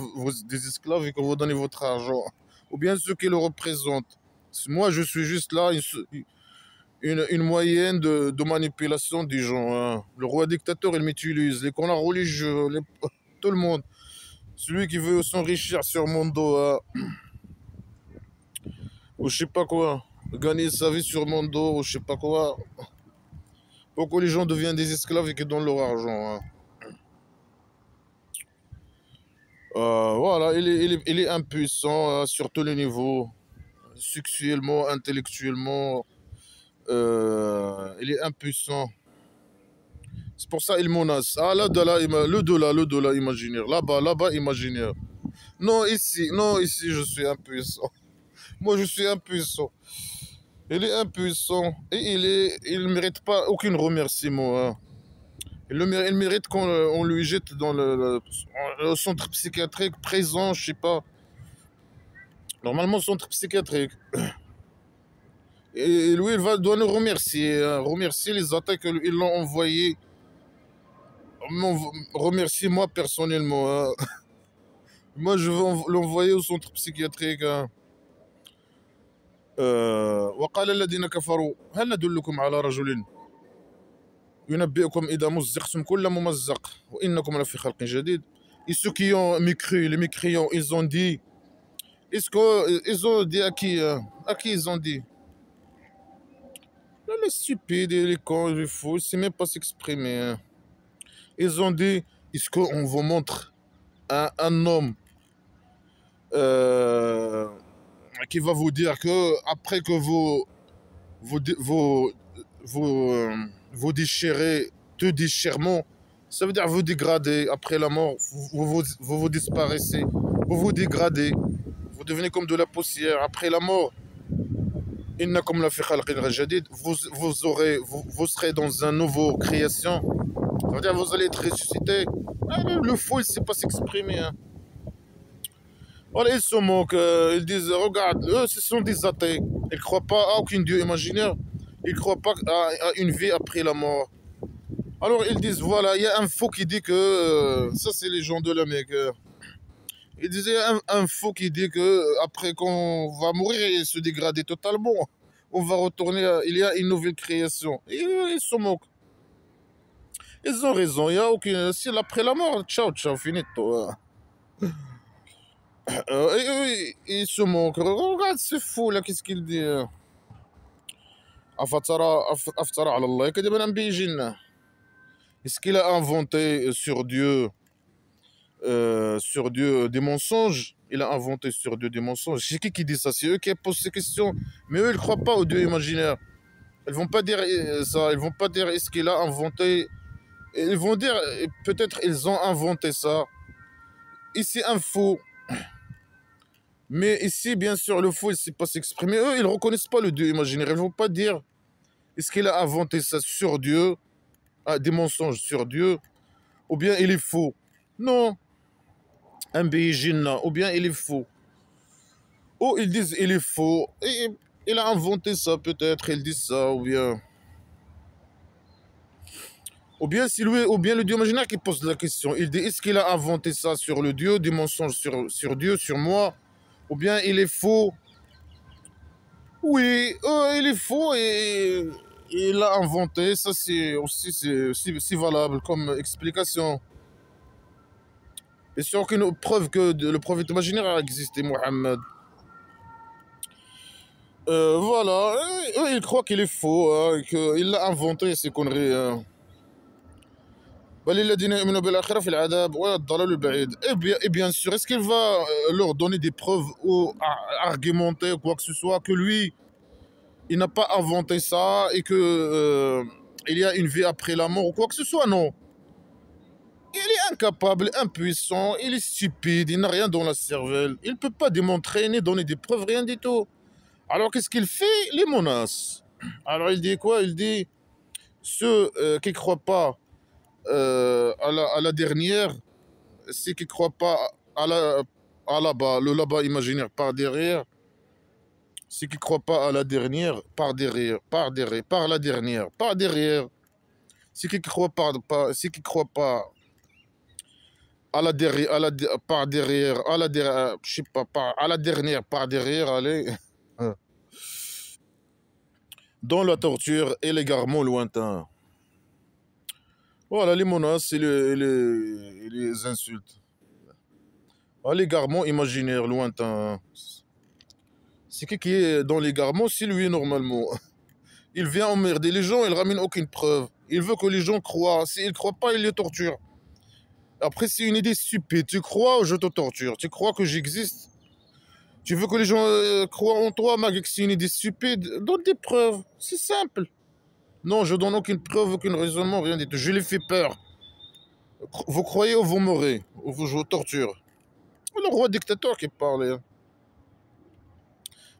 des esclaves et que vous donnez votre argent. Ou bien ceux qui le représentent. Moi, je suis juste là, une moyenne de manipulation des gens. Le roi dictateur, il m'utilise. Les connards religieux, tout le monde. Celui qui veut s'enrichir sur mon dos. Ou je sais pas quoi, gagner sa vie sur mon dos, ou je sais pas quoi. Pourquoi les gens deviennent des esclaves et qu'ils donnent leur argent. Voilà, il est impuissant sur tous les niveaux, sexuellement, intellectuellement. Il est impuissant. C'est pour ça qu'il menace. Ah, le dollar imaginaire. Là-bas, imaginaire. Non, ici, je suis impuissant. Moi, je suis impuissant. Il est impuissant et il ne mérite pas aucun remerciement. Il mérite qu'on lui jette dans le centre psychiatrique présent, je sais pas. Normalement, centre psychiatrique. Et lui, doit nous remercier. Remercier les attaques qu'ils l'ont envoyé. Remercier moi personnellement. Moi, je vais l'envoyer au centre psychiatrique. وقال الذين كفروا هل ندلكم على رجل ينبئكم إذا مزقتم كل ممزق وإنكم لفي خلق جديد. Et ceux qui ont mécru, les mécréants, ils ont dit, ils ont dit à qui ils ont dit? Les stupides, les cons, les fous, ils ne savent même pas s'exprimer. Ils ont dit, est-ce qu'on vous montre un homme qui va vous dire que après que vous déchirez tout déchirement, ça veut dire vous dégradez après la mort, vous disparaissez, vous vous dégradez, vous devenez comme de la poussière après la mort. Innakum la fi khalqin jadid, vous serez dans une nouvelle création. Ça veut dire vous allez être ressuscité. Le fou, il ne sait pas s'exprimer. Voilà, ils se moquent, ils disent, regarde, eux, ce sont des athées. Ils ne croient pas à aucun dieu imaginaire. Ils ne croient pas à une vie après la mort. Alors ils disent, voilà, il y a un faux qui dit que, ça c'est les gens de la Mecque. Ils disaient, un faux qui dit que après qu'on va mourir et se dégrader totalement, on va retourner, il y a une nouvelle création. Et ils se moquent. Ils ont raison, il y a aucune, si après la mort, ciao, ciao, finito. Il se moque. Regarde ce fou là, qu'est-ce qu'il dit? Aftara ala Allah, كدابا نبيجي لنا. Est-ce qu'il a inventé sur Dieu des mensonges? Il a inventé sur Dieu des mensonges. C'est qui dit ça? C'est eux qui posent ces questions. Mais eux, ils ne croient pas au Dieu imaginaire. Ils vont pas dire ça. Ils vont pas dire est-ce qu'il a inventé. Ils vont dire peut-être ils ont inventé ça. Ici, un faux. Mais ici, bien sûr, le faux, il ne sait pas s'exprimer. Eux, ils ne reconnaissent pas le Dieu imaginaire. Ils ne vont pas dire est-ce qu'il a inventé ça sur Dieu, des mensonges sur Dieu, ou bien il est faux. Non. Un Jinna, ou bien il est faux. Ou ils disent il est faux. Et il a inventé ça, peut-être. Ils disent ça, ou bien. Ou bien c'est lui, ou bien le Dieu imaginaire qui pose la question. Il dit est-ce qu'il a inventé ça sur le Dieu, des mensonges sur Dieu, sur moi, ou bien il est faux. Oui, il est faux et il l'a inventé. Ça, c'est aussi c'est valable comme explication. Et c'est aucune preuve que le prophète imaginaire a existé, Mohammed. Voilà, eux, ils croient qu'il est faux, hein, qu'il l'a inventé, ces conneries. Hein. Et bien sûr, est-ce qu'il va leur donner des preuves ou argumenter quoi que ce soit que lui, il n'a pas inventé ça et que il y a une vie après la mort ou quoi que ce soit? Non. Il est incapable, impuissant, il est stupide, il n'a rien dans la cervelle. Il ne peut pas démontrer ni donner des preuves, rien du tout. Alors qu'est-ce qu'il fait? Les menace. Alors il dit quoi? Il dit ceux qui ne croient pas à la dernière, ceux qui ne croient pas à là-bas, le là-bas imaginaire par derrière, ceux qui ne croient pas à la dernière par derrière, par la dernière, par derrière, ceux qui ne croient ceux qui croient pas à la derrière, par derrière, à la derrière, je sais pas, à la dernière, par derrière, allez, dans la torture et l'égarement lointain. Voilà, les menaces et les insultes. L'égarement imaginaire, lointain. C'est qui est dans l'égarement? C'est lui, normalement. Il vient emmerder les gens, il ramène aucune preuve. Il veut que les gens croient. S'ils ne croient pas, il les torture. Après, c'est une idée stupide. Tu crois, je te torture. Tu crois que j'existe? Tu veux que les gens croient en toi, Magik? C'est une idée stupide. Donne des preuves. C'est simple. Non, je donne aucune preuve, aucun raisonnement, rien du tout. Je les fais peur. Vous croyez ou vous mourrez, ou je vous torture. Le roi dictateur qui parle. Hein.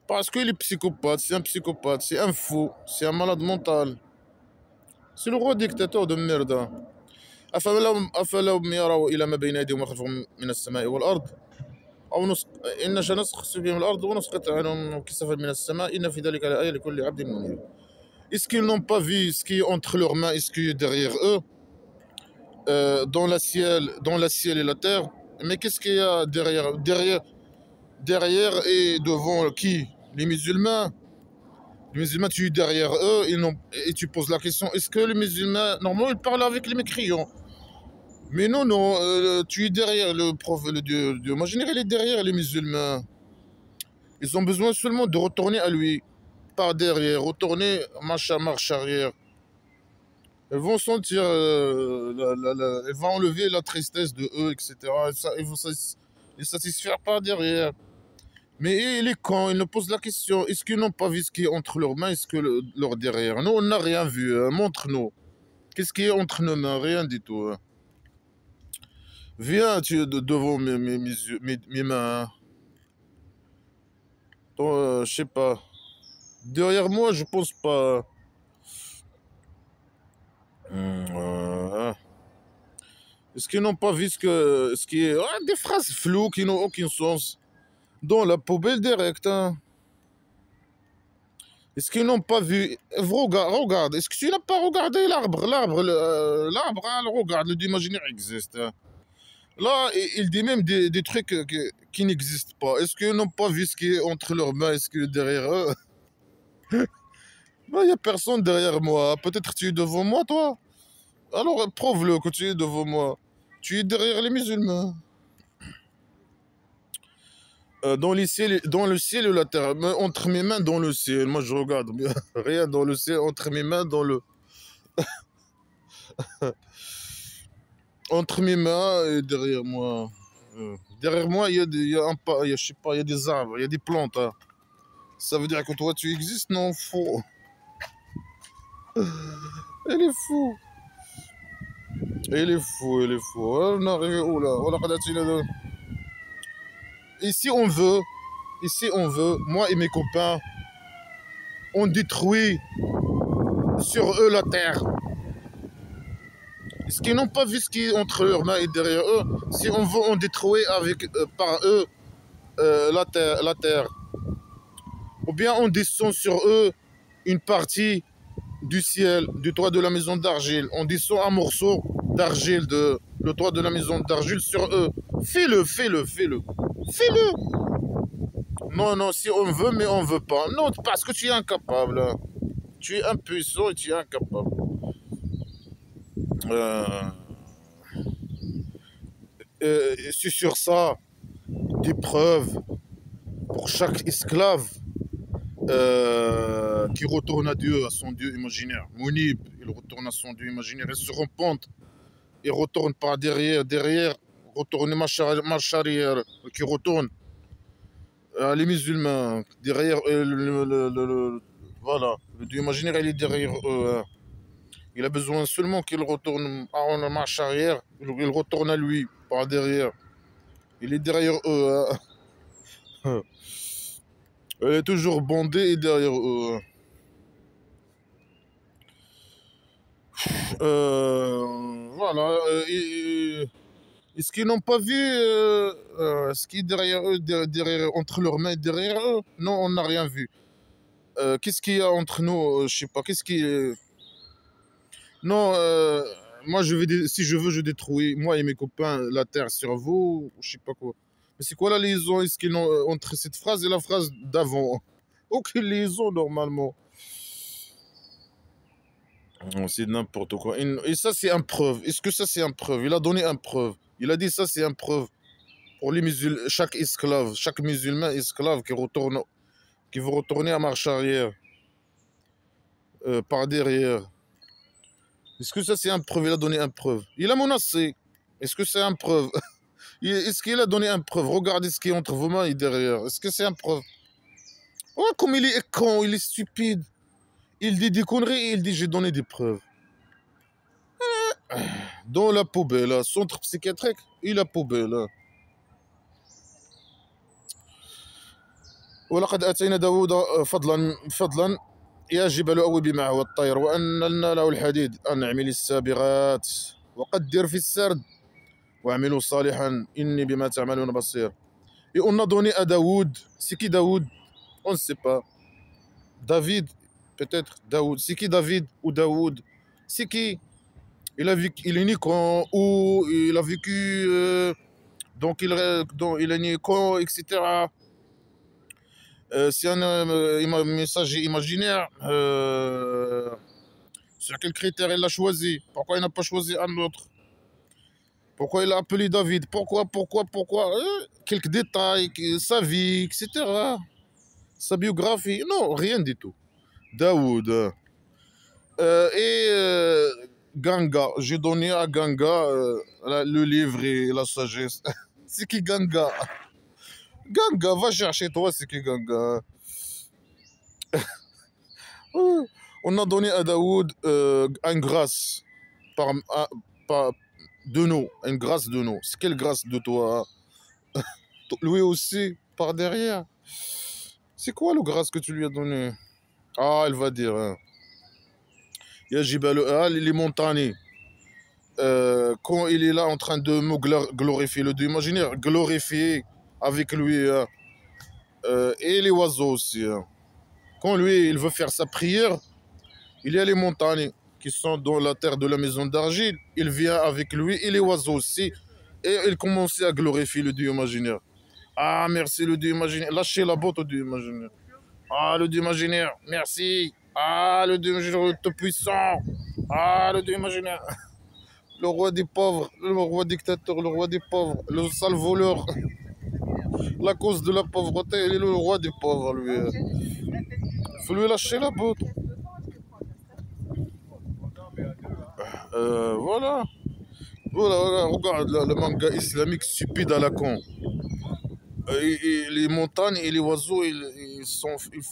Parce qu'il est psychopathe, c'est un psychopathe, c'est un fou, c'est un malade mental. C'est le roi dictateur de merde. أفلم يروا إلى ما بين أيديهم وخلفهم من السماء والأرض أو إن نشأ نسخسف بهم الأرض ونسقط عنهم كسفا من السماء إن في ذلك لآية لكل عبد منيب. Est-ce qu'ils n'ont pas vu ce qui est entre leurs mains et ce qui est derrière eux, dans la ciel et la terre? Mais qu'est-ce qu'il y a derrière et devant qui? Les musulmans. Les musulmans, tu es derrière eux et tu poses la question, est-ce que les musulmans, normalement, ils parlent avec les mécréants? Mais non, tu es derrière le Dieu imaginaire, il est derrière les musulmans. Ils ont besoin seulement de retourner à lui, par derrière, retourner, marche arrière. Ils vont sentir, ils vont enlever la tristesse de eux, etc. Ils vont les satisfaire par derrière. Mais il est quand il nous pose la question, est-ce qu'ils n'ont pas vu ce qui est entre leurs mains, est-ce que leur derrière? Nous, on n'a rien vu, hein. Montre-nous. Qu'est-ce qui est entre nos mains? Rien du tout. Hein. Viens devant mes mains. Je sais pas. Derrière moi, je pense pas. Est-ce qu'ils n'ont pas vu ce qui est... des phrases floues qui n'ont aucun sens. Dans la poubelle direct. Hein. Est-ce qu'ils n'ont pas vu... Regarde. Est-ce que tu n'as pas regardé l'arbre? L'arbre, hein, regarde, le Dieu imaginaire existe. Hein. Là, il dit même des trucs qui n'existent pas. Est-ce qu'ils n'ont pas vu ce qui est entre leurs mains? Est-ce que derrière eux... Il n'y a personne derrière moi. Peut-être tu es devant moi, toi. Alors, prouve-le que tu es devant moi. Tu es derrière les musulmans. Dans le ciel ou la terre, mais entre mes mains dans le ciel. Moi, je regarde rien dans le ciel, entre mes mains dans le, entre mes mains et derrière moi. Derrière moi, il y a je sais pas, il y a des arbres, il y a des plantes, hein. Ça veut dire que toi, tu existes? Non, faux. Elle est fou. Elle est fou, elle est fou. On arrive où là? Et si on veut, moi et mes copains, on détruit sur eux la terre. Ce qu'ils n'ont pas vu ce qui est entre leurs mains et derrière eux, si on veut, on détruit avec, par eux la terre. Ou bien on descend sur eux une partie du ciel, du toit de la maison d'argile. On descend un morceau d'argile, le toit de la maison d'argile sur eux. Fais-le, fais-le, fais-le. Fais-le. Non, non, si on veut, mais on veut pas. Non, parce que tu es incapable. Tu es impuissant et tu es incapable. C'est sur ça des preuves pour chaque esclave qui retourne à Dieu, à son Dieu imaginaire. Mounib, il retourne à son Dieu imaginaire. Il se repente. Il retourne par derrière, retourne marche arrière, qui retourne. Les musulmans, derrière voilà, le Dieu imaginaire, il est derrière eux. Il a besoin seulement qu'il retourne en marche arrière, il retourne à lui, par derrière. Il est derrière eux. Elle est toujours bandée et derrière eux. Voilà. Est-ce qu'ils n'ont pas vu ce qui est derrière eux, entre leurs mains et derrière eux? Non, on n'a rien vu. Qu'est-ce qu'il y a entre nous? Je sais pas. Qu'est-ce qui Non, moi, si je veux, je détruis, moi et mes copains, la terre sur vous, je sais pas quoi. Mais c'est quoi la liaison entre cette phrase et la phrase d'avant? Aucune liaison, normalement. C'est n'importe quoi. Et ça, c'est une preuve. Est-ce que ça, c'est une preuve? Il a donné une preuve. Il a dit ça, c'est une preuve. Pour les musulmans, chaque esclave, chaque musulman esclave qui veut retourner à marche arrière, par derrière. Est-ce que ça, c'est une preuve? Il a donné une preuve. Il a menacé. Est-ce que c'est une preuve? Est-ce qu'il a donné une preuve? Regardez ce qui est entre vos mains et derrière. Est-ce que c'est une preuve? Oh, comme il est con, il est stupide. Il dit des conneries et il dit j'ai donné des preuves. Dans la poubelle, centre psychiatrique, il a poubelle. ولقد آتينا داود فضلا يا جبال أوبي معه والطير وأنزلنا له الحديد أن اعمل السابغات وقدر في السرد واعملوا صالحا إني بما تعملون بصير. Et on a donné à Daoud. C'est qui Daoud? On ne sait pas. David, peut-être Daoud. C'est qui David ou Daoud? C'est qui? Il est né quand? Où? Il a vécu. Donc il est né quand, etc. C'est un message imaginaire. Sur quel critère il l'a choisi? Pourquoi il n'a pas choisi un autre? Pourquoi il a appelé David? Pourquoi? Quelques détails, sa vie, etc. Sa biographie. Non, rien du tout. Daoud. Ganga. J'ai donné à Ganga le livre et la sagesse. C'est qui Ganga? Ganga, va chercher toi, c'est qui Ganga? On a donné à Daoud une grâce de nous, une grâce de nous. C'est quelle grâce de toi? Lui aussi, par derrière. C'est quoi le grâce que tu lui as donné? Ah, elle va dire. Hein. Les montagnes. Quand il est là en train de me glorifier, le Dieu imaginaire, glorifier avec lui. Hein. Et les oiseaux aussi. Hein. Quand lui, il veut faire sa prière, il y a les montagnes qui sont dans la terre de la maison d'argile. Il vient avec lui et les oiseaux aussi. Et il commence à glorifier le Dieu imaginaire. Ah, merci le Dieu imaginaire. Lâchez la botte au Dieu imaginaire. Ah, le Dieu imaginaire, merci. Ah, le Dieu imaginaire tout puissant. Ah, le Dieu imaginaire. Le roi des pauvres, le roi dictateur, le roi des pauvres, le sale voleur. La cause de la pauvreté, il est le roi des pauvres, lui. Faut lui lâcher la botte. Voilà. Voilà, voilà, regarde le manga islamique stupide à la con. Et les montagnes et les oiseaux, ils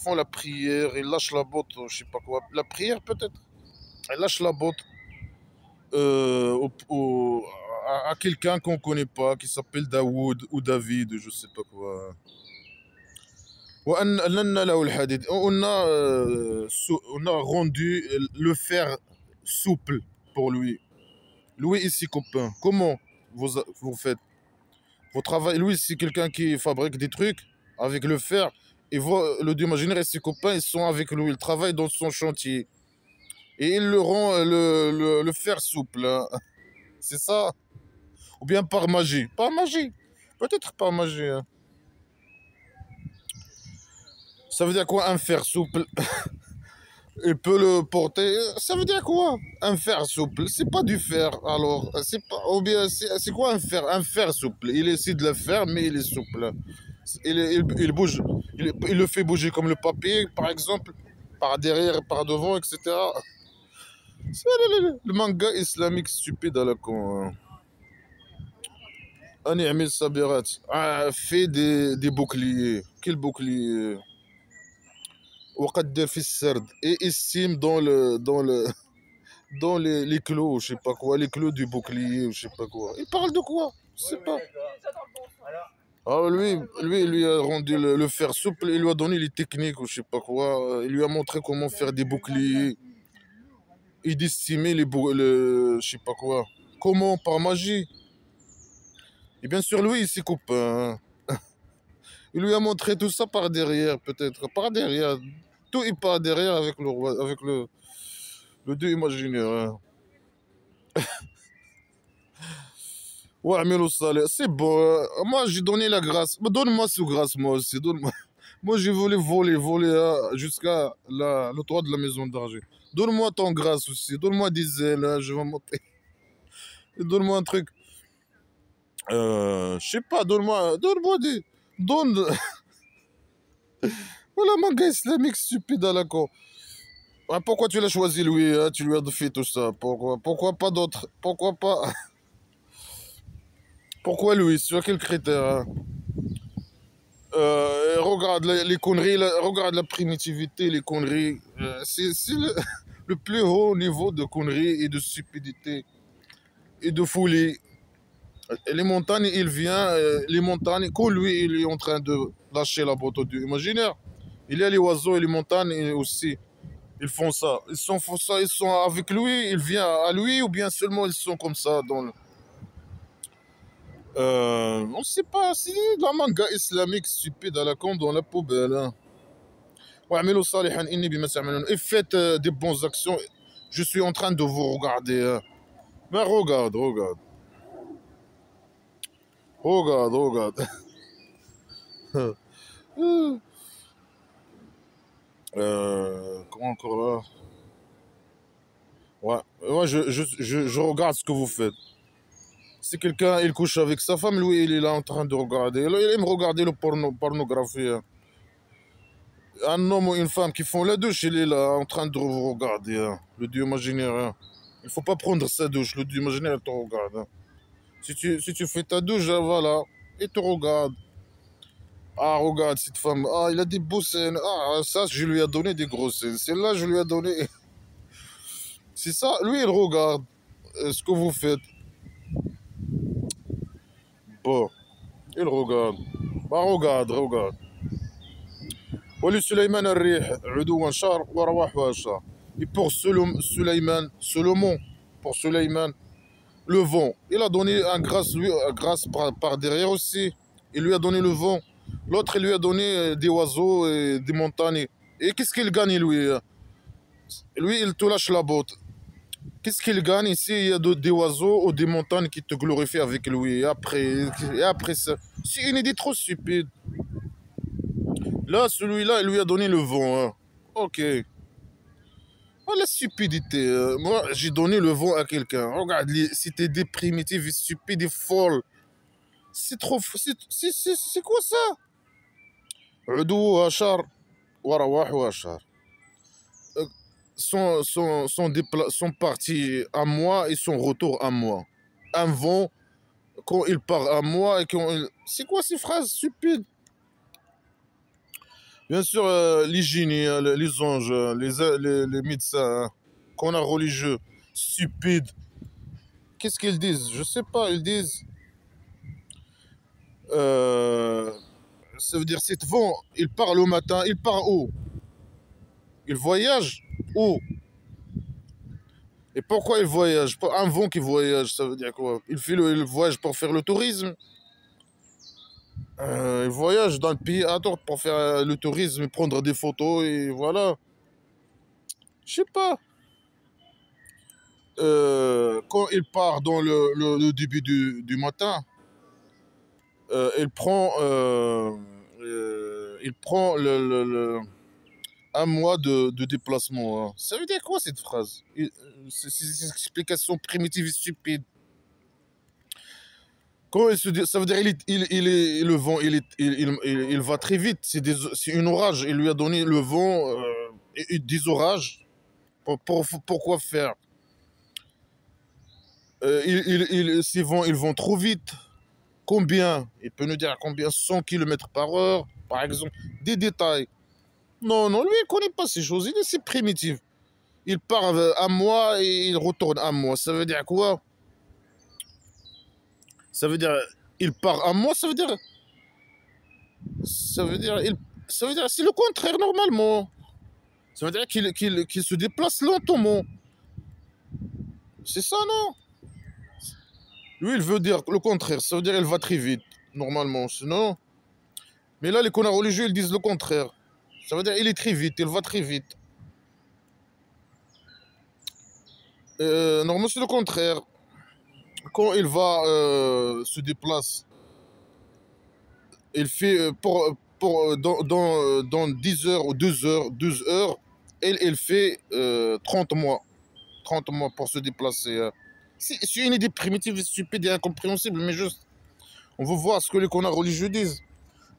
font la prière, ils lâchent la botte, je sais pas quoi. La prière peut-être. Ils lâchent la botte à quelqu'un qu'on connaît pas, qui s'appelle Daoud ou David, je sais pas quoi. On a rendu le fer souple pour lui. Lui et ses copains. Comment vous faites? Vous travaillez, lui, c'est quelqu'un qui fabrique des trucs avec le fer. Et le dieu imaginaire et ses copains, ils sont avec lui. Ils travaillent dans son chantier. Et il le rend le fer souple, hein. C'est ça? Ou bien par magie? Par magie. Peut-être par magie, hein. Ça veut dire quoi un fer souple? Il peut le porter. Ça veut dire quoi? Un fer souple. C'est pas du fer, alors. C'est pas. Ou bien c'est quoi un fer? Un fer souple. Il essaie de le faire, mais il est souple. Il bouge. Il le fait bouger comme le papier, par exemple, par derrière, par devant, etc. C'est le manga islamique stupide à la con, hein. Annie Amil Sabirat fait des boucliers. Quel bouclier? وقدر في السرد et estime dans les clous, je sais pas quoi, les clous du bouclier, je sais pas quoi. Il parle de quoi? Je sais pas. Ah, il lui a rendu le fer souple, il lui a donné les techniques, ou je sais pas quoi. Il lui a montré comment faire des boucliers et d'estimer je sais pas quoi. Comment? Par magie. Et bien sûr, lui, il s'est coupé, hein. Il lui a montré tout ça par derrière, peut-être. Par derrière. Tout est par derrière avec le roi, avec le dieu imaginaire, hein. Ouais, mais le salaire, c'est bon, hein. Moi, j'ai donné la grâce. Mais donne-moi ce grâce, moi aussi. Donne-moi. Moi, j'ai voulu voler hein, jusqu'à le toit de la maison d'argent. Donne-moi ton grâce aussi. Donne-moi des ailes, hein, je vais monter. Et donne-moi un truc. Je sais pas, donne-moi des. Donne. Voilà, manga islamique stupide à la con. Ah, pourquoi tu l'as choisi, lui, hein? Tu lui as fait tout ça. Pourquoi pas d'autres? Pourquoi pas? Pourquoi lui? Sur quel critère, hein? Regarde les conneries, regarde la primitivité, les conneries. C'est le plus haut niveau de conneries et de stupidité et de folie. Et les montagnes, il vient, les montagnes, quand lui, il est en train de lâcher la botte du imaginaire, il y a les oiseaux et les montagnes aussi. Ils font ça. Ils sont avec lui, il vient à lui, ou bien seulement ils sont comme ça dans le. On ne sait pas, c'est la manga islamique stupide à la con dans la poubelle, hein. وَاعْمِلُوا صَالِحًا إِنِّي بِمَا تَعْمَلُونَ. Et faites des bonnes actions. Je suis en train de vous regarder, hein. Mais regarde, regarde. Regarde, regarde. Comment encore là? Ouais, ouais je regarde ce que vous faites. Si quelqu'un il couche avec sa femme, lui il est là en train de regarder. Il aime regarder le pornographie, hein. Un homme ou une femme qui font la douche, il est là en train de vous regarder, hein. Le dieu imaginaire, hein. Il faut pas prendre sa douche, le dieu imaginaire te regarde, hein. Si tu fais ta douche, voilà, il te regarde. Ah, regarde cette femme, ah, il a des beaux seins. Ah, ça, je lui ai donné des gros seins. Celle-là, je lui ai donné. C'est ça, lui, il regarde ce que vous faites. Bon, il regarde. Bah, regarde, regarde. ولسليمان الريح عدوا شهر ورواحها شهر. Et pour Solomon, pour Sulayman, le vent, il a donné un grâce par derrière aussi. Il lui a donné le vent. L'autre, il lui a donné des oiseaux et des montagnes. Et qu'est-ce qu'il gagne, lui? Lui, il te lâche la botte. Qu'est-ce qu'il gagne ici? Il y a des oiseaux ou des montagnes qui te glorifient avec lui. Et après ça, c'est une idée trop stupide. Là, celui-là, il lui a donné le vent, hein. Ok. Oh, la stupidité. Moi, j'ai donné le vent à quelqu'un. Regarde, c'était des primitives, stupides et folles. C'est trop. C'est quoi ça? عدوها شهر ورواحها شهر. Son parti à moi et son retour à moi. Un vent quand il part à moi et quand il... C'est quoi ces phrases stupides? Bien sûr, les génies, les anges, les médecins, qu'on a religieux, stupides. Qu'est-ce qu'ils disent? Je sais pas, ils disent... euh, ça veut dire cet vent, il part le matin, il part où? Il voyage où? Et pourquoi il voyage? Un vent qui voyage, ça veut dire quoi? Il fait le voyage pour faire le tourisme. Il voyage d'un pays à d'autres pour faire le tourisme, prendre des photos et voilà. Je sais pas. Quand il part dans le début du matin, il prend un mois de déplacement, hein. Ça veut dire quoi cette phrase? C'est une explication primitive et stupide. Quand ça veut dire le vent, il va très vite. C'est un orage. Il lui a donné le vent et des orages. Pourquoi faire? Ces vents, ils vont trop vite. Combien? Il peut nous dire combien? 100 km par heure, par exemple. Des détails. Non, non, lui, il ne connaît pas ces choses. C'est primitif. Il part un mois et il retourne un mois. Ça veut dire quoi? Ça veut dire, il part un mois, ça veut dire, c'est le contraire normalement. Ça veut dire qu'il se déplace lentement. C'est ça, non? Lui, il veut dire le contraire. Ça veut dire qu'il va très vite, normalement. Sinon. Mais là, les connards religieux, ils disent le contraire. Ça veut dire qu'il est très vite, il va très vite. Normalement, c'est le contraire. Quand il va se déplace, il fait dans 10 heures ou 12 heures, il fait 30 mois. 30 mois pour se déplacer, hein. C'est une idée primitive, stupide et incompréhensible, mais juste, on veut voir ce que les connards religieux disent.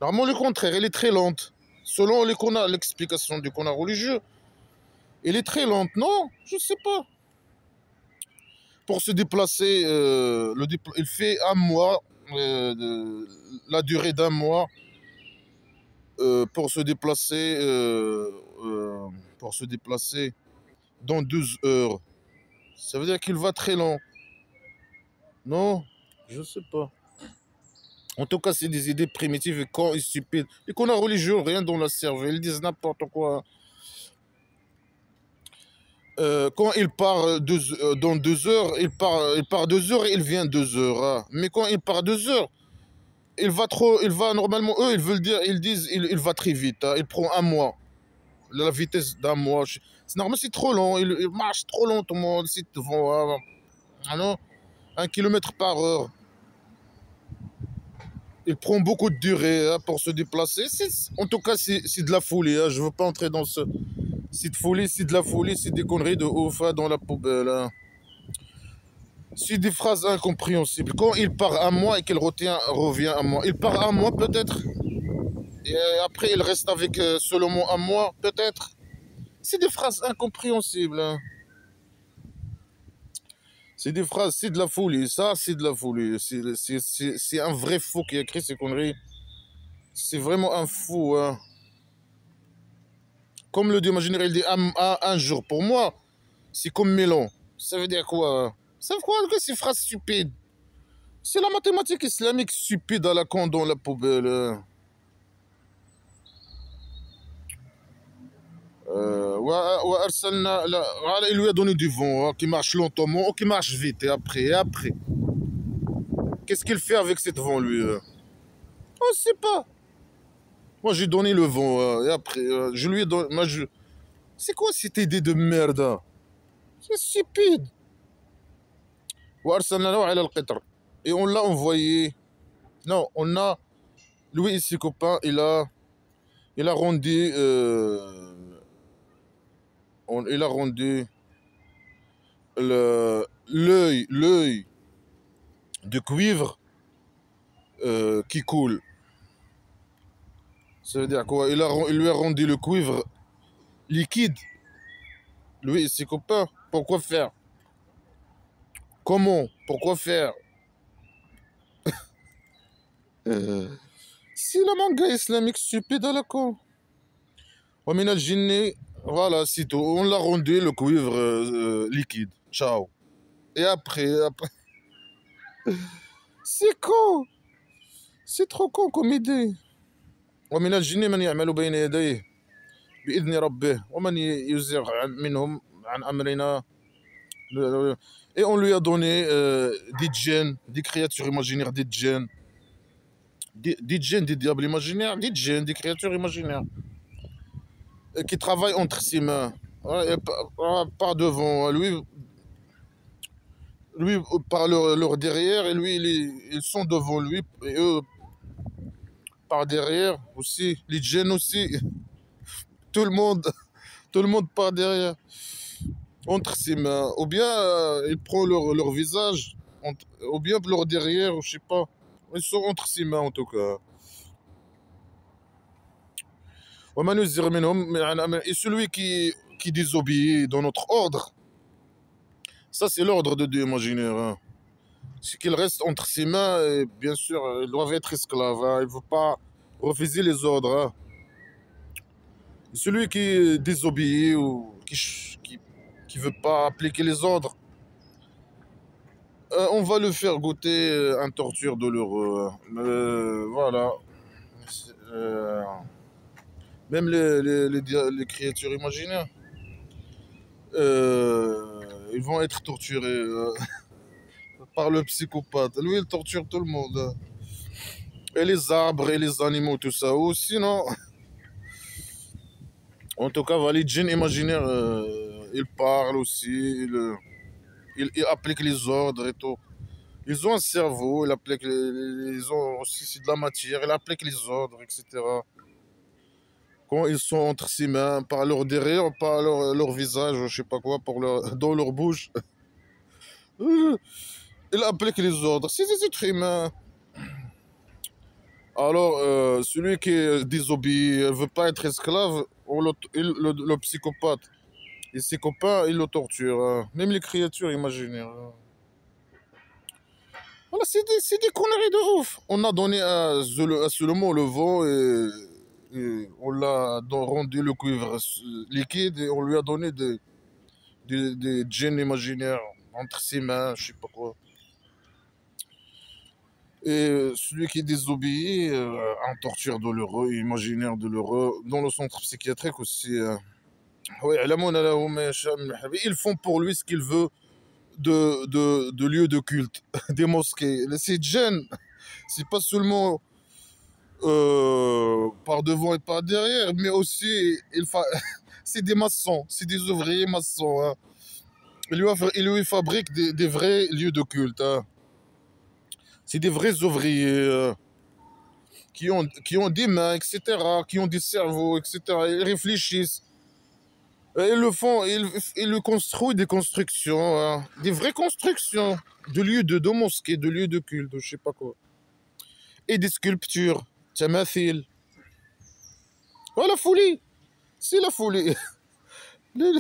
Normalement, le contraire, elle est très lente. Selon les connards, l'explication du connard religieux, elle est très lente, non? Je sais pas. Pour se déplacer, il fait un mois, la durée d'un mois pour se déplacer, dans 12 heures. Ça veut dire qu'il va très lent. Non, je sais pas. En tout cas, c'est des idées primitives et cons et stupides. Les connards religieux, rien dans la cervelle. Ils disent n'importe quoi. Quand il part dans 2 heures, il part 2 heures et il vient 2 heures, hein. Mais quand il part 2 heures, il va normalement, eux, ils disent, il va très vite, hein. Il prend un mois, la vitesse d'un mois. C'est normal, c'est trop long. Il marche trop lentement. C'est devant, ah non, 1 km par heure. Il prend beaucoup de durée, hein, pour se déplacer. En tout cas, c'est de la folie, hein. Je ne veux pas entrer dans ce... C'est de folie, c'est de la folie, c'est des conneries de ouf, hein, dans la poubelle, hein. C'est des phrases incompréhensibles. Quand il part un mois et qu'il revient un mois, il part un mois peut-être. Et après, il reste avec seulement un mois peut-être. C'est des phrases incompréhensibles, hein. C'est des phrases, c'est de la folie. Ça, c'est de la folie. C'est un vrai fou qui a écrit ces conneries. C'est vraiment un fou, hein. Comme le Dieu imaginaire, il dit un jour. Pour moi, c'est comme Mélan. Ça veut dire quoi, hein? Ça veut quoi que ces phrases stupides? C'est la mathématique islamique stupide à la con dans la poubelle, hein. Voilà, il lui a donné du vent, hein, qui marche lentement ou qui marche vite. Et après. Qu'est-ce qu'il fait avec cette vent, lui? On ne sait pas. Moi, j'ai donné le vent, et après, je lui ai donné. C'est quoi cette idée de merde, hein? C'est stupide. Et on l'a envoyé. Non, on a. Lui et ses copains, il a rendu. Il a rendu l'œil de cuivre qui coule. Ça veut dire quoi? Il lui a rendu le cuivre liquide, lui et ses copains. Pourquoi faire? Comment? Pourquoi faire? C'est le manga islamique stupide à la con. ومن الجن, voilà, c'est tout. On l'a rendu le cuivre liquide. Ciao. Et après, c'est con. C'est trop con comme idée. ومن الجن من يعمل بين يديه بإذن ربه ومن يزغ منهم عن أمرنا. Et on lui a donné des djinns, des créatures imaginaires, des djinns. Des djinns, des diables imaginaires, des djinns, des créatures imaginaires. Qui travaillent entre ses mains. Ouais, et par devant, lui par leur derrière, et lui, ils sont devant lui, et eux par derrière aussi, les djinns aussi, tout le monde, tout le monde par derrière, entre ses mains. Ou bien il prend leur visage, ou bien leur derrière, je sais pas. Ils sont entre ses mains en tout cas. Et celui qui désobéit dans notre ordre, ça c'est l'ordre de Dieu imaginaire. Hein. C'est qu'il reste entre ses mains, et bien sûr, ils doivent être esclaves. Hein. Il ne faut pas refuser les ordres. Hein. Celui qui désobéit ou qui veut pas appliquer les ordres, on va le faire goûter un torture douloureux. Voilà. Euh, Même les créatures imaginaires, ils vont être torturés par le psychopathe. Lui, il torture tout le monde. Hein. Et les arbres et les animaux, tout ça. Ou sinon, en tout cas, les djinns imaginaires, ils parlent aussi, ils appliquent les ordres et tout. Ils ont un cerveau, ils ont aussi de la matière, ils appliquent les ordres, etc. Quand ils sont entre ses mains, par leur derrière, par leur visage, je sais pas quoi, dans leur bouche, ils appliquent les ordres. C'est des êtres humains. Alors, celui qui désobéit, ne veut pas être esclave, le psychopathe et ses copains, ils le torturent. Hein. Même les créatures imaginaires. Hein. Voilà, c'est des conneries de ouf. On a donné à Solomon le vent et on l'a rendu le cuivre liquide et on lui a donné des djinns imaginaires entre ses mains, je sais pas quoi. Et celui qui désobéit, un torture douloureux, imaginaire douloureux, dans le centre psychiatrique aussi. Oui, ils font pour lui ce qu'il veut de lieux de culte, des mosquées. Ces djinns, c'est pas seulement par devant et par derrière, mais aussi, c'est des maçons, c'est des ouvriers maçons. Hein. Ils lui fabriquent des vrais lieux de culte. Hein. C'est des vrais ouvriers qui ont des mains, etc., qui ont des cerveaux, etc. Ils réfléchissent. Ils le font, ils le construisent des constructions, hein, des vraies constructions, de lieux de mosquées, de lieux de culte, je sais pas quoi. Et des sculptures, tamathil. Oh la folie! C'est la folie! Les,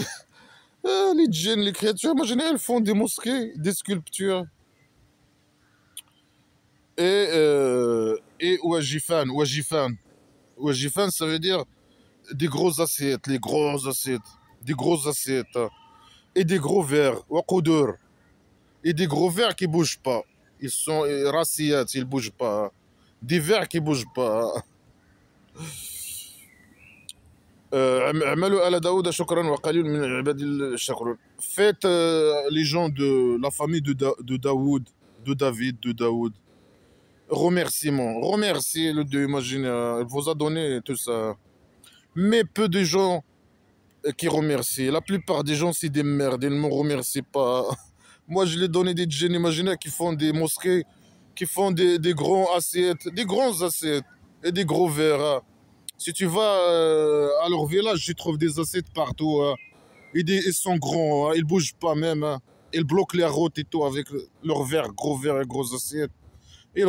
les djinns, les créatures imaginaires, elles font des mosquées, des sculptures. Et wajifan, wajifan. Wajifan, ça veut dire des grosses assiettes, les grosses assiettes. Des grosses assiettes. Hein. Et des gros verres, waqoudur. Et des gros verres qui bougent pas. Ils sont raciats, ils bougent pas. Hein. Des verres qui bougent pas. Hein. Faites les gens de la famille de Daoud, de David, de Daoud. Remerciement. Remerciez le Dieu imaginaire. Il vous a donné tout ça. Mais peu de gens qui remercient. La plupart des gens, c'est des merdes. Ils ne me remercient pas. Moi, je les donné des djinns imaginaires qui font des mosquées, qui font des grands assiettes, des grands assiettes et des gros verres. Hein. Si tu vas à leur village, tu trouves des assiettes partout. Hein. Ils sont grands, hein. Ils bougent pas même. Hein. Ils bloquent les routes et tout avec leurs verres, gros verres et grosses assiettes. Et ils